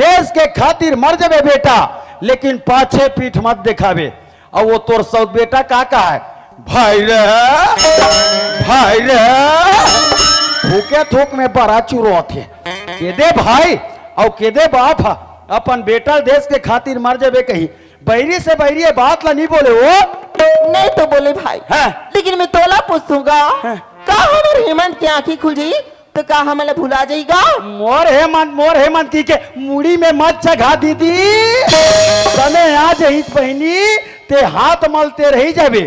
देश के खातिर मर जाबे बेटा लेकिन पाछे पीठ मत दिखावे और वो तोर सब बेटा का है भाई रे थूके थूक में बड़ा चूरो थे केदे भाई और केदे बाप अपन बेटा देश के खातिर मर जाबे कही बैरी से बैरी बात ला नहीं बोले वो नहीं तो बोले भाई है। लेकिन मैं तोला पूछूंगा है। का हमारे हेमंत की आंखें खुल जाई तो का हमें भुला जाएगा मोर हेमंत की के मुड़ी में मत चघा दीदी समय आ जही बहनी ते हाथ मलते रही जाबे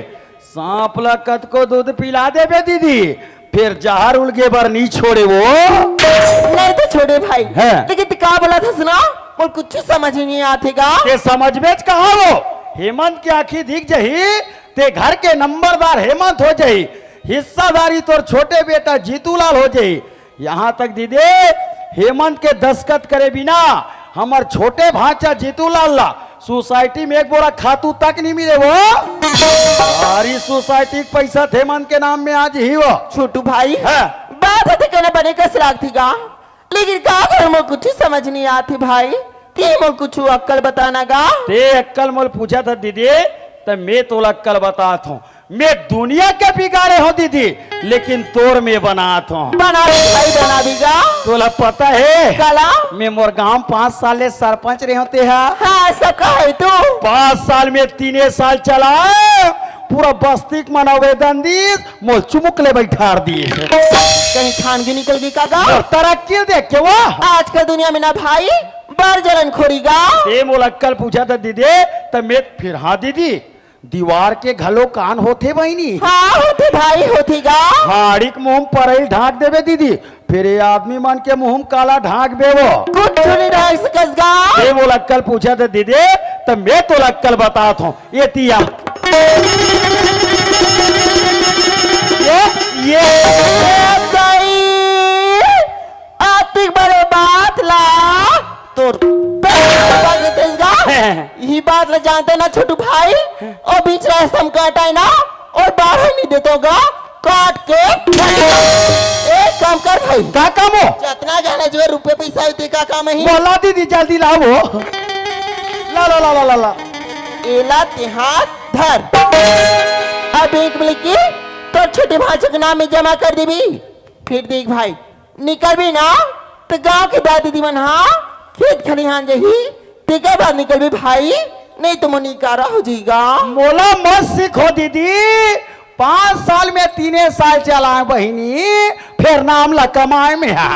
सांप लकत को दूध पिला देबे दीदी फिर जहर उलगे बर नहीं छोड़े वो नहीं तो छोड़े भाई है। लेकिन तू का बोला था सुना और कुछ समझ ही नहीं आतेगा ते समझ में कहा वो हेमंत की आंखी दिख जही ते घर के नंबरदार हेमंत हो जाई हिस्सादारी तोर छोटे बेटा जीतूलाल हो जाई यहाँ तक दीदी हेमंत के दस्खत करे बिना हमार छोटे भांचा जीतूलाल ला सोसाइटी में एक बोरा खातू तक नहीं मिले वो सारी सोसाइटी के पैसा हेमंत के नाम में आज ही वो छोटू भाई है। बात होती कहना बने का सलाग थी गा लेकिन का कर मो कुछ समझ नहीं आती भाई ते मो कुछ अक्कल बताना गा ते अक्कल मोल पूछा था दीदी तो मैं तोला अक्कल बताता हूँ मैं दुनिया के बिगाड़े हो दीदी लेकिन तोर में बनाता हूँ बना भी भाई बना भी गा तोला पता है कला मैं मोर गांव 5 साल ले सरपंच रहे होते हैं हाँ सका है तू 5 साल में 3 साल चला पूरा बस्ती के मनोवेदन दीस मोल चुमुक ले बैठार दिए कहीं खान की निकल गई का गा तरक्की देख के वो आजकल दुनिया में ना भाई बार जलन खोरी गा ते मोल अक्कल पूछा था दीदी तो मैं फिर हाँ दीदी दीवार के घलो कान होते बहनी हाँ होती भाई होती गा हाड़ी के मुंह पर ही ढाक देवे दीदी फिर ये आदमी मन के मुंह में काला ढाक दे वो कुछ नहीं रह सकस गा ये वो अक्कल पूछा था दीदी तो मैं तो अक्कल बताता हूँ ये तिया ये आतिक बड़े बात ला तोर यही बात ला जानते ना छोटू भाई और बीच रास्ता में काटा है ना और बाहर नहीं देते गा काट के एक काम कर भाई का काम हो जितना जाना जो रुपए पैसा होते का काम है बोला दीदी जल्दी लाओ ला ला ला ला ला ला एला तिहार धर अब एक मिनट की तो छोटे भाषा के नाम में जमा कर देवी फिर देख भाई निकल भी ना तो गांव के दादी दीवन हाँ खेत खलिहान जही तेके बाद निकल भी भाई नहीं तो मुनिकारा हो जाएगा मोला मत सीखो दीदी 5 साल में 3 साल चला बहिनी फिर नाम ला कमाए में है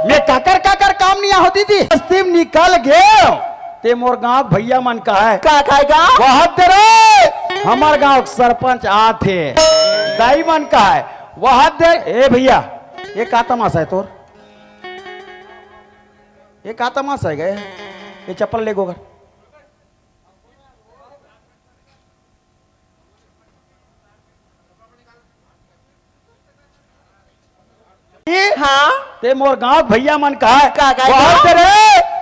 मैं काकर काम नहीं हो दीदी बस्ती में निकल गए ते मोर गांव भैया मन का है का खाएगा वहां तेरे हमार गांव सरपंच आते दाई मन का है वहां दे ए भैया ये का तमाशा है तोर ये का तमाशा है गए ये चप्पल ले गोगर हाँ ते मोर गांव भैया मन का है का का वहां तेरे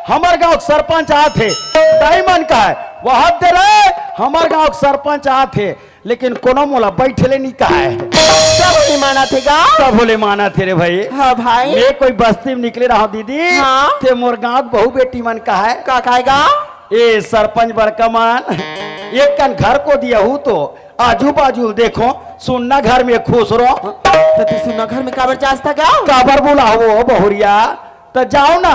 हमार गांव सरपंच आते दाई मन का है वहां तेरे हमार गांव सरपंच आते लेकिन कोनो मोला बैठले नहीं कहा है सब नहीं माना थे गा सब बोले माना थे रे भाई हाँ भाई मैं कोई बस्ती में निकले रहा दीदी हाँ। ते मोर गांव बहु बेटी मन का है का खाएगा ए सरपंच बड़कमान एक कन घर को दिया हूँ तो आजू बाजू देखो सुनना घर में खुश रहो तो तू सुना घर में काबर चाहता क्या काबर बोला वो बहुरिया तो जाओ ना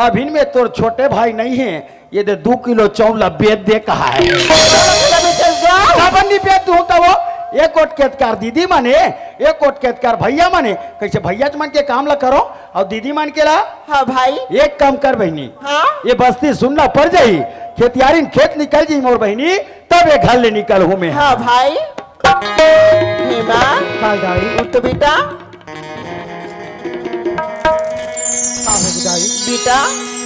अभी में तोर छोटे भाई नहीं है ये दे 2 किलो चौला बेच दे कहा है काबर नहीं बेच दूं तो वो एक कोट केतकार दीदी माने एक कोट केतकार भैया माने कैसे भैया मन के काम ला करो और दीदी मान के ला हाँ भाई एक काम कर बहनी हाँ ये बस्ती सुनना पड़ जाई खेतियारी खेत निकल जी मोर बहनी तब ये घर ले निकल हूँ मैं हाँ भाई हेमा काय दाई उठ तो बेटा दाई बेटा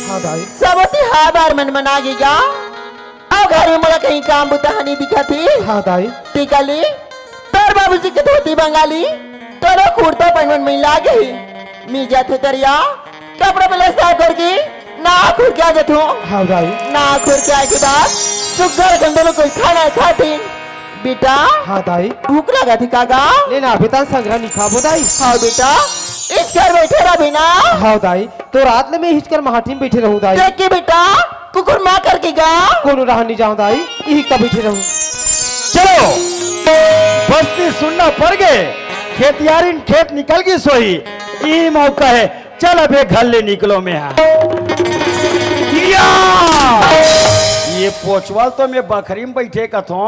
हाँ दाई सब बार मन मना गया अब घर में मोला कहीं काम बुता नहीं दिखा थी हाँ दाई टीका ली तोर बाबूजी के धोती बंगाली तोरो कुर्ता पहनवन में ला गई मी जाते तरिया कपड़ा पहले साफ करके ना खुर के आ जाते हाँ दाई ना खुर के आए के बाद सुगर गंदलो कोई खाना खाती बेटा हाँ दाई भूख लगा थी काका लेना अभी तक संग्रह नहीं खाबो दाई हाँ बेटा इस घर बैठे रहा बिना हाँ दाई तो रात में मैं हिचकर महाटी में बैठे रहूं दाई देख के बेटा कुकुर माँ करके गा कोनो राह नहीं जाऊं दाई यही का बैठे रहूं चलो बस्ती सुनना पड़ गए खेतियारी खेत निकल गई सोई ये मौका है चल अबे घर ले निकलो मैं ये पोचवाल तो मैं बखरी में बैठे कथो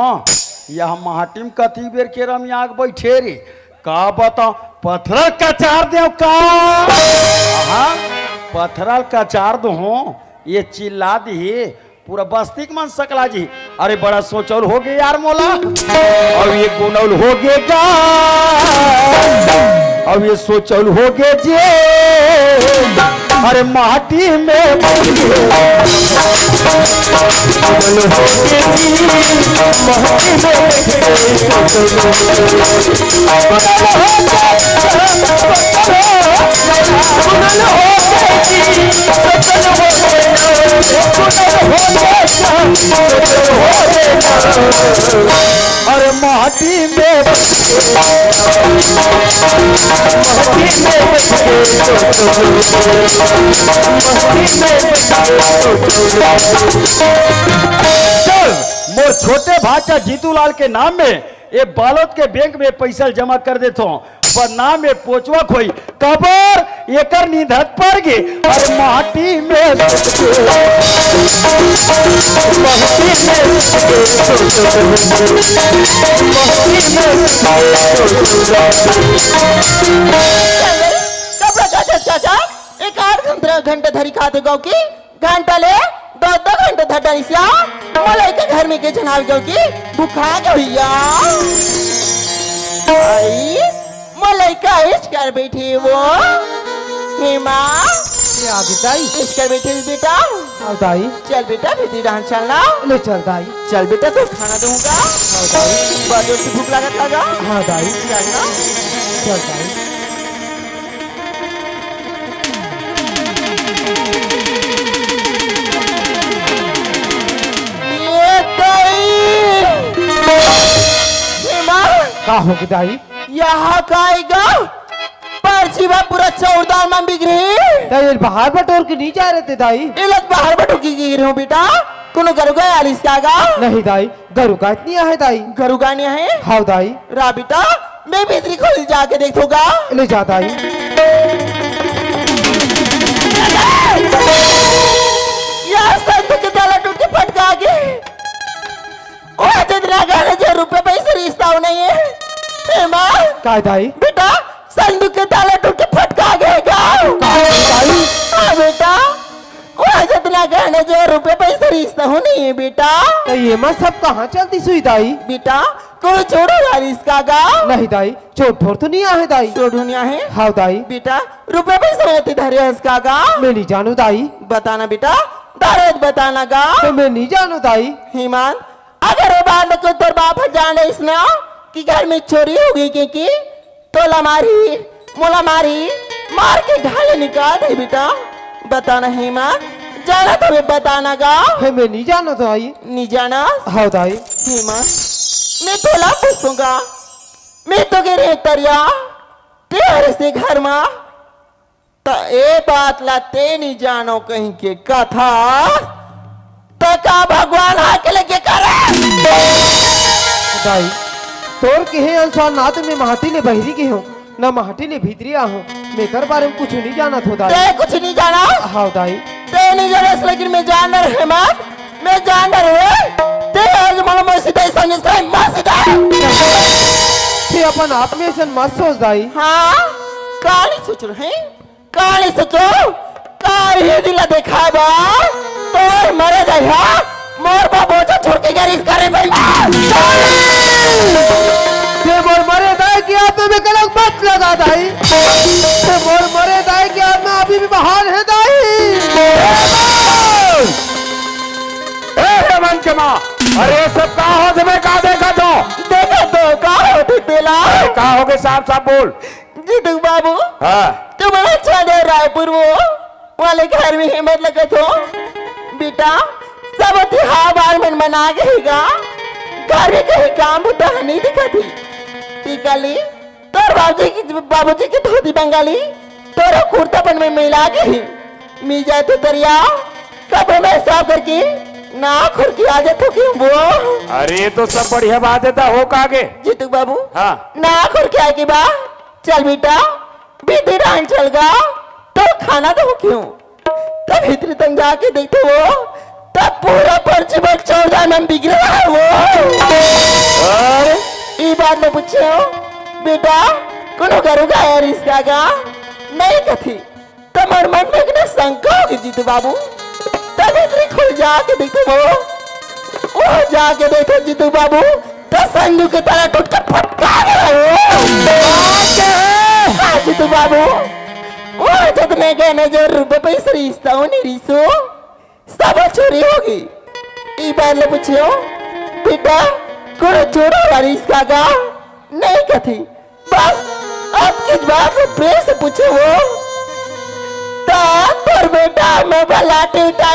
यह महाटी में कथी बेर के रम आग बैठे रे का बताओ पत्थर कचार दे का पत्थर कचार दो ये चिल्ला दी पूरा बस्ती के मन सकला जी अरे बड़ा सोचौल हो गए यार मोला अब ये गुनौल हो गएगा अब ये सोचौल हो गए जे अरे माटी में अरे माटी में चल मोर छोटे भाचा जीतूलाल के नाम में ये बालोद के बैंक में पैसा जमा कर देता हूँ पर नाम में पोचवा खोई कबर एकर निधत पर गे अरे माटी में चाचा एक 8 घंटे धरी खाते गौ की घंटा ले 2 घंटे धटाई सिया मलाई के घर में के जनाव गौ की भूखा गया आई मलाई का इस कर बैठी वो हेमा ले आगे दाई इस कर बैठी बेटा हाँ दाई चल बेटा भीतर डांस चलना ले चल दाई चल बेटा तो खाना दूंगा हाँ दाई बाजू से भूख लगा था हाँ दाई चलना चल दाई ये दई हेमा का होगी दाई यहाँ काएगा परछीवा पूरा चौरदार में बिक रही दाई बाहर बटोर के नहीं जा रहे थे दाई इलत बाहर बटो की गिर हूँ बेटा कोनो घर गया आलिस कागा नहीं दाई गरु का इतनी है दाई घरू गाने हैं हाँ दाई रा बेटा मैं भीतरी खोल जाके देखूंगा ले जा दाई यहाँ संतु के ताला टूट के फटका के ओ जितना गाने जो रुपए पैसे रिश्ता नहीं है हेमा का दाई बेटा संदूक के ताला टूट के फटका गएगा दाई हाँ बेटा वहाँ जितना गहने जो रुपए पैसे रिश्ता हो नहीं है बेटा तो ये मत सब कहाँ चलती सुई दाई बेटा कोई छोड़ो यार इसका गा नहीं दाई चोट फोड़ तो नहीं आहे दाई छोड़ुनिया है हाँ दाई बेटा रुपए पैसे रहते धरे इसका गा मैं नहीं जानू दाई बताना बेटा दारद बताना गा तो मैं नहीं जानू दाई हिमान अगर वो बात को तेरे बाप जाने इसने कि घर में चोरी हो गई क्योंकि तोला मारी मोला मारी मार के घाले निकाल दे बेटा बताना हिमान जाना तो बताना गा है मैं नहीं जानू दाई नहीं जाना हाँ दाई हिमान मैं तोला पूछूंगा मैं तो गिरे तरिया तेरे से घर में तो ए बात ला ते नहीं जानो कहीं के कथा तो का भगवान आके लेके करे दाई तोर के है अनुसार ना तो मैं महाटी ने बहरी की हूँ ना महाटी ने भीतरी हूँ मैं कर बारे में कुछ नहीं जाना था दाई ते कुछ नहीं जाना हाँ दाई ते नहीं जाना लेकिन मैं जानवर है मैं जानवर है ते आज मालूम है सीधा समझ से मार सीधा ते अपन आप में से मत सोच दाई हाँ काली सोच रहे हैं काली सोचो काली दिला देखा बा तो मरे जाए मोर बाबू छोड़ के गरीब करे भाई ते मोर मरे दाई की आप में कलंक मत लगा दाई ते मोर मरे दाई की आप में अभी भी महान है दाई मन के माँ अरे सब कहा हो तुम्हें कहा देखा देखा तो का होती तेला कहा हो गए साफ साफ बोल जीतू बाबू हाँ तुम्हारा अच्छा दे रायपुर वो वाले घर में हिम्मत लगा तो बेटा सब त्योहार बार मन मना गएगा घर में कहीं काम होता है नहीं दिखा थी टिकली तोर बाबूजी की धोती बंगाली तोरा कुर्तापन में मिला गई मी जाए तो तरिया कब मैं साफ करके ना खुर की आ जाते क्यों वो अरे ये तो सब बढ़िया बात है था हो कागे जीतू बाबू हाँ ना खुर के आएगी बा चल बेटा बीती डांस चल गा तो खाना दो क्यों तब भीतर तक जाके देखते वो तब पूरा पर्ची पर चढ़ जाए मैं बिगड़ रहा है वो अरे ये बात में पूछे हो बेटा कोनो करूँगा यार इसका गा नहीं कथी तुम्हारे मन में कितना शंका होगी जीतू बाबू तब इतनी खुल जाके देखते वो जाके देखो जीतू बाबू तो संजू की तरह टूट कर फटका गया जीतू बाबू वो जब मैं कहने जो रुपए पैसे रिश्ता हो नहीं रिसो सब चोरी होगी ये बात ले पूछो बेटा कोनो चोरा वाली इसका गा नहीं कथी बस अब किस बात में प्रेम से पूछे वो पर बेटा मैं भला टूटा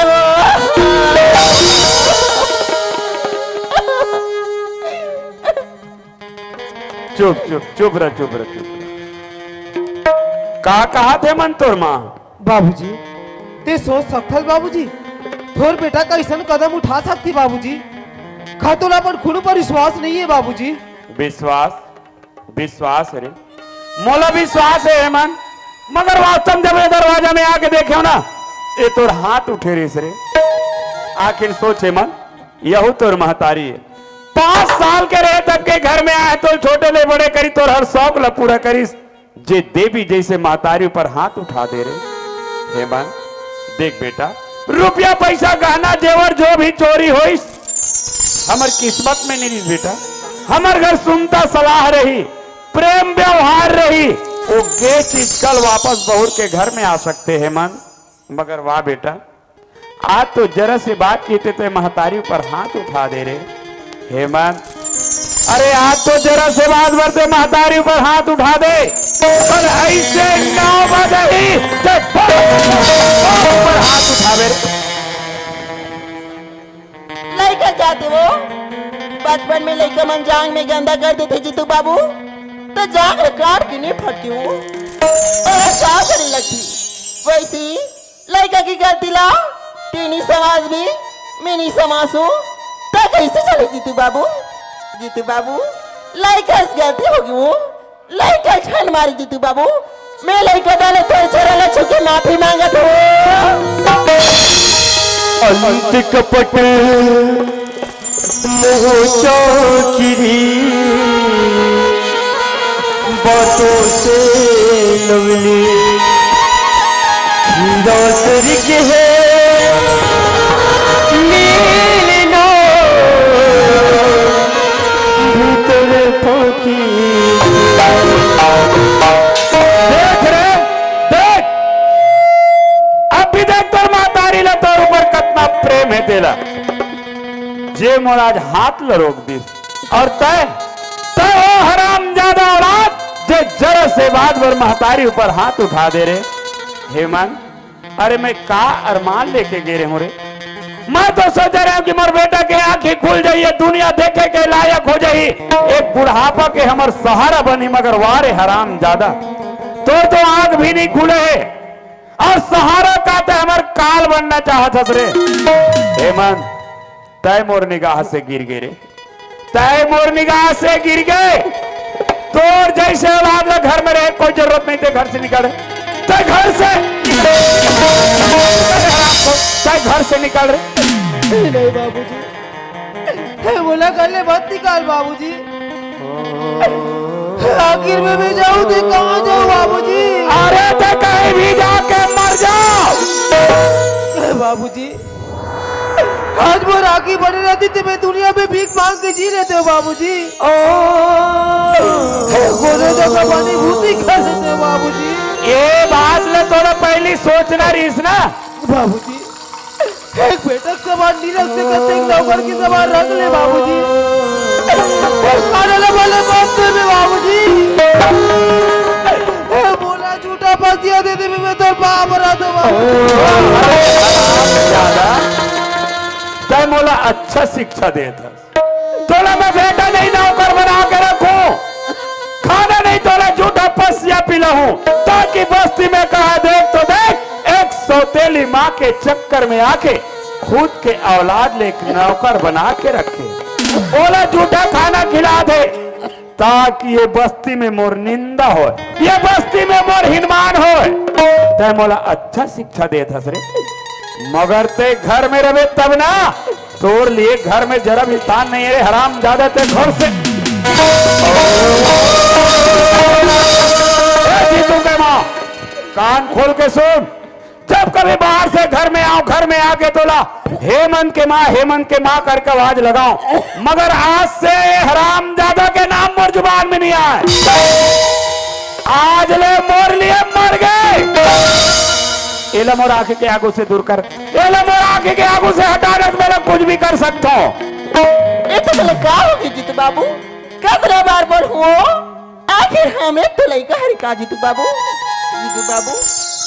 चुप चुप चुप रह चुप रह चुप रह का कहा थे मन तोर माँ बाबूजी ते सोच सकथल बाबूजी थोर बेटा कैसन कदम उठा सकती बाबूजी खातोला पर खुद पर विश्वास नहीं है बाबूजी विश्वास विश्वास रे मोला विश्वास है हेमन मगर वास्तव में जब ये दरवाजा में आके देखे हो ना ये तोर हाथ उठे रे रे आखिर सोच हेमन यहू तोर महतारी है 5 साल के रहे तब के घर में आए तो छोटे ले बड़े करी तोर हर शौक ला पूरा करीस जे देवी जैसे महतारी पर हाथ उठा दे रे हेमन देख बेटा रुपया पैसा गहना जेवर जो भी चोरी होई हमार किस्मत में नहीं बेटा हमार घर सुनता सलाह रही प्रेम व्यवहार रही वो गे चीज कल वापस बहुर के घर में आ सकते हैं मन मगर वाह बेटा आज तो जरा से बात की थे महतारी पर हाथ उठा दे रहे हेमंत अरे आज तो जरा से बात करते महतारी पर हाथ उठा दे और ऐसे गाँव बदली पर हाथ उठावे लड़का जाते वो बचपन में लड़का मन जांग में गंदा कर देते जीतू बाबू तो जांग काट के नहीं फटकी वो और क्या करने लगती वैसी लड़का की गलती ला तीनी समाज भी मिनी समाज हो तो कैसे चले जीतू बाबू लड़का गलती होगी वो लड़का छन मारी जीतू बाबू मैं लड़का डाले तो चरा छुके माफी मांगा तो अंत कपट मोह चौकिरी बातों से लवली हीरा स्वर्ग है नीलनो भीतर पाखी देख रे देख अब भी देख तोर महतारी ला तोर ऊपर कितना प्रेम है तेरा जे मोराज हाथ ल रोक दिस और तय तय ओ हराम ज्यादा औलाद जे जरा से बात पर महतारी ऊपर हाथ उठा दे रे हेमंत अरे मैं का अरमान लेके गे रहे हूं रे मैं तो सोच रहा हूं कि मोर बेटा के आंखें खुल जाइए दुनिया देखे के लायक हो जाई एक बुढ़ापा के हमर सहारा बनी मगर वारे हराम ज्यादा तो आंख भी नहीं खुले है और सहारा का तो हमार काल बनना चाहत रे हेमंत तय मोर निगाह से गिर गए रे तय मोर निगाह से गिर गए तोर जैसे औलाद ला घर में रहे कोई जरूरत नहीं थे घर से निकल तय घर से तय घर से निकल रहे नहीं बाबूजी है बोला कर ले मत निकाल बाबूजी आखिर में मैं जाऊं तो कहां जाऊं बाबूजी अरे तो कहीं भी जाके मर जाओ बाबूजी आज वो राखी बनी रहती थी मैं दुनिया में भीख मांग के जी लेते हो बाबूजी गोरे जगह पानी भूती खा लेते हो बाबूजी ये बात ले थोड़ा पहले सोचना रहीस ना बाबूजी एक बेटक सवार नीरज से करते एक नौकर की सवार रख ले बाबूजी खाने वाले बात में बाबूजी बोला झूठा फंसिया दे दे मैं तो बाप रहा था तय मोला अच्छा शिक्षा देता तोला मैं बेटा नहीं नौकर बना के रखूं, खाना नहीं तोला झूठा पसिया पिलाऊं, ताकि बस्ती में कहा देख तो देख एक सौतेली माँ के चक्कर में आके खुद के औलाद ले नौकर बना के रखे, बोला झूठा खाना खिला दे ताकि ये बस्ती में मोर निंदा हो, ये बस्ती में मोर हिनमान हो। तय मोला अच्छा शिक्षा देता रे, मगर ते घर में रहे तब ना, तोड़ लिए घर में जरा भी स्थान नहीं है, हराम ज्यादा ते घर से जीतू के माँ कान खोल के सुन, जब कभी बाहर से घर में आओ, घर में आके तोला हेमंत के माँ करके आवाज लगाओ, मगर आज से हराम ज्यादा के नाम मोर जुबान में नहीं आए, आज ले मोर लिए मर गए। एला मोर आंखें के आगू से दूर कर, एला मोर आंखें के आगू से हटाने में मैं कुछ भी कर सकता हूँ। ये तो बोले का होगी जीतू बाबू, कतरा बार बोल हो, आखिर हमें तो लड़का हरी का जीतू बाबू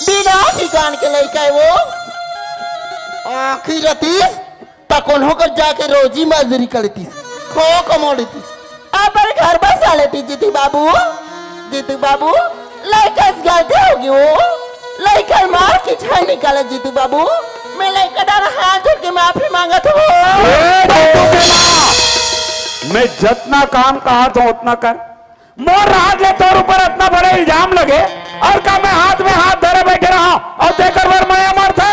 बिना ठिकान के लड़का है वो, आखिर रतीस तकोन होकर जाके रोजी मजदूरी करती, खो कमा लेती, अपन घर बसा लेती जीतू बाबू लड़का गलती होगी वो, लड़का मार की छाई निकाले जीतू बाबू, मैं लड़का डाल हाथ जोड़ के माफी मांगा तो मैं जितना काम कहा तो उतना कर, मोर रात ले तोर ऊपर इतना बड़े इल्जाम लगे और का मैं हाथ में हाथ धरे बैठे रहा और देकर वर मैं अमर था,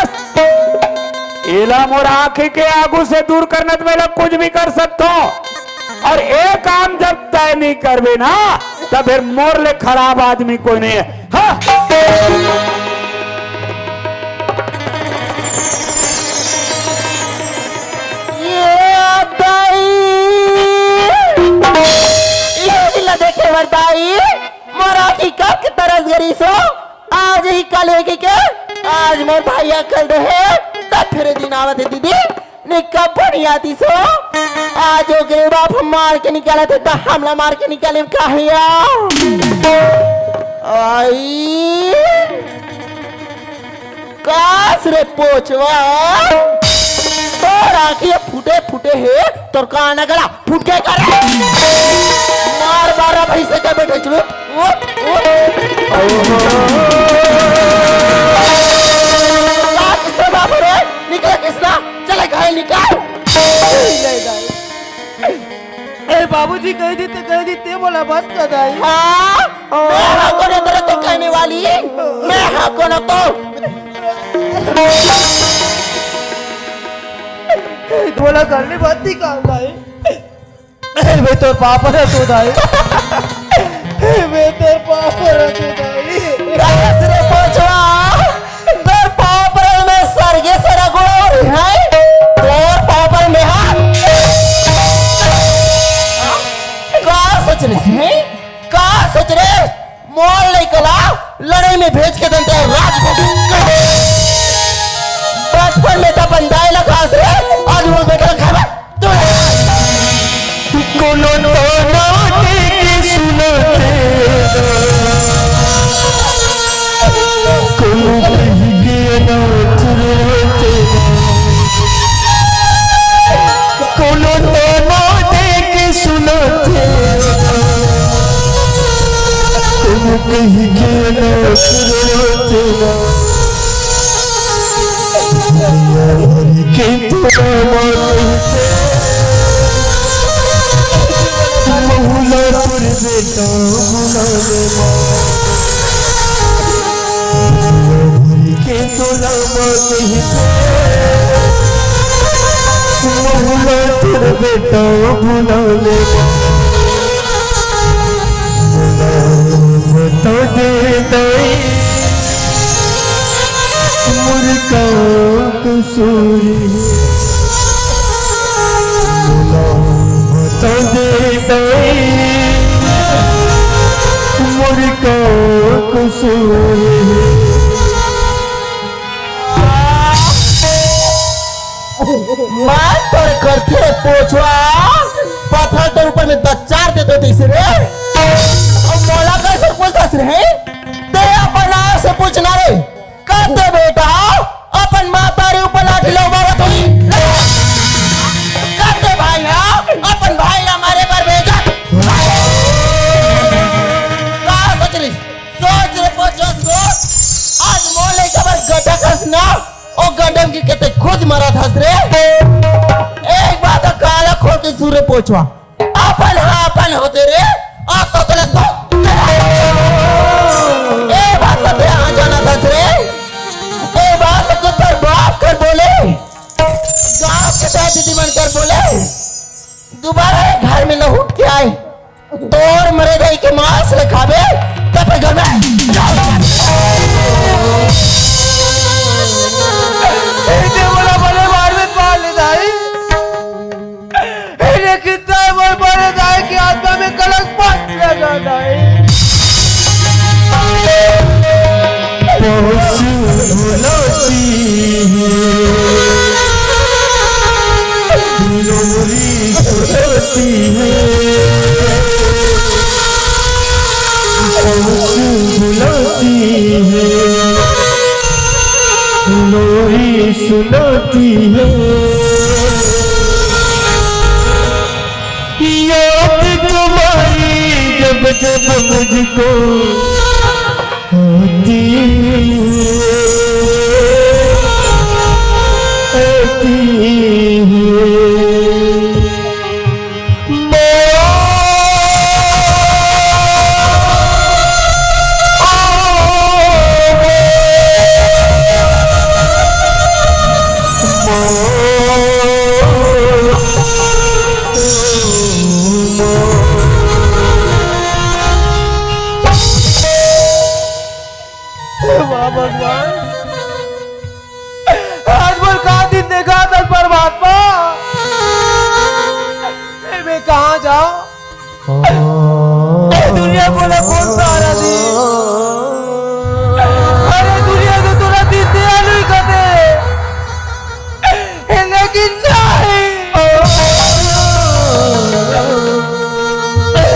एला मोर आंखें के आगू से दूर करने तो मैं कुछ भी कर सकता हूँ, और एक काम जब तय नहीं करवे ना तब फिर मोर ले खराब आदमी कोई नहीं है। हाँ? देखे वरदाई मोरा की कब की तरस गरी सो, आज ही कल है के आज मोर भाई कल रहे तब फिर दिन आवत है दीदी निका बढ़िया थी सो, आज हो गए बाप हम मार के निकाले थे तो हमला मार के निकाले कहिया आई कास रे पोचवा तोर आँखिए फूटे फूटे है तोर कान गला फूट के कर मार बारा भाई से क्या बैठे चलो किसने बाबू रे निकला किसना चले घायल निकाल ए बाबूजी कह देते बोला बात कर दाई। हाँ मैं हाँ को न तेरे तो कहने वाली मैं हाँ को न तो बोला करने बात नहीं काम दाई, मैं तो पापा है तो दाई, मैं तो पापा है तो दाई, कैसे पहुंचवा तेरे पापा में सरगे से रगड़ो है तोर पापा में हाँ सोच रहे का सोच रहे मोल नहीं कला लड़ाई में भेज के दंते राज बचपन में तो बंदाई लगा से आज वो बेटा खावा तो कोनो नाटे की सुनते कोनो कहिए ना तुरते कोनो नाटे की सुनते कहीं के ना सुरते ना के तो महुला पर बेटा बुलाने के तो नहीं महुला पर बेटा बुलाने तो दे दई मुर्गा कसूरी तो दे दई मुर्गा कसूरी मार तोड़ करते पोछवा पत्थर तो ऊपर में 10-4 दे दो तीसरे मौला कैसे पूछता रहे ते अपन आय से पूछना रे कहते बेटा अपन माता रे ऊपर लाठी लो बाबा तो डम की कहते खुद मरा था रे। एक बात काला खोल के सूर्य पोछवा अपन हाँ अपन होते रे आ सोतले सो ए बात पे आ जाना था रे। ए बात को तर बाप कर बोले गांव के साथ दीदी बनकर बोले दोबारा घर में न उठ के आए तोड़ मरे गई के मांस ले खावे तब घर में बोला बोले मार में मार ले दाई कितना बोल बोले दाई की आत्मा में कलश पाट लगा दाई लोरी सुनाती है याद तुम्हारी जब जब मुझको आती भगवान आज बोल कहा दिन देखा था परमात्मा मैं कहाँ जाऊं दुनिया बोला कौन सा आ रहा थी अरे दुनिया तो थोड़ा दिन दयालु ही करते लेकिन नहीं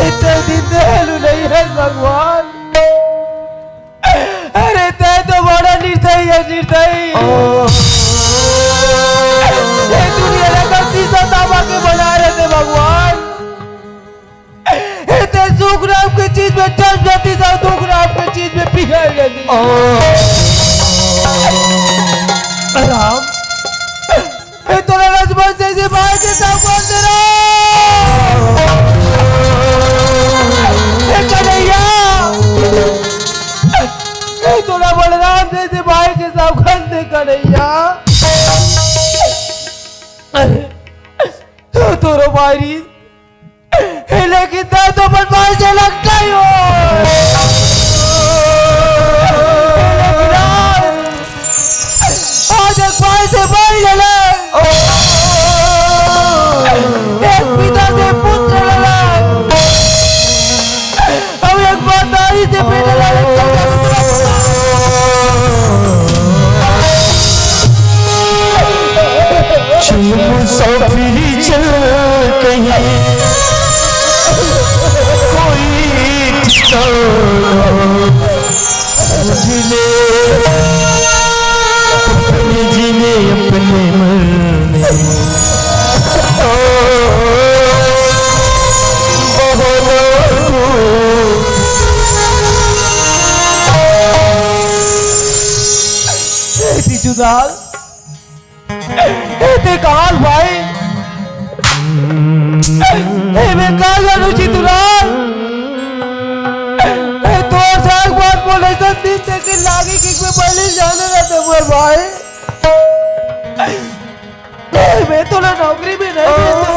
इतने दिन दयालु नहीं है भगवान। अरे तय तो बड़ा निर्दयी है निर्दयी दुनिया लेकर शीशा तांबा के बना रहे थे भगवान। इतने सुख नाम की चीज में जम जाती सब दुख नाम की चीज में पिघल जाती। राम तो लक्ष्मण जैसे भाई के साथ कौन से थोड़ा बलराम जैसे भाई के साथ खंडे कन्हैया तोरो भाई लेकिन तो भाई से लगता ही हो आज एक भाई से भाई लड़ा एक पिता से पुत्र लड़ा अब एक मातारी से बेटा लड़ा। मुसाफिरी चल कहीं कोई ठिकाना जिले अपने जीने अपने मरने जुदाल काल भाई मैं कहा रुचि दुलाल तो एक बात बोले सब दिन तक लागे कि मैं पहले जाने रहते मोर भाई मैं तो ना नौकरी भी नहीं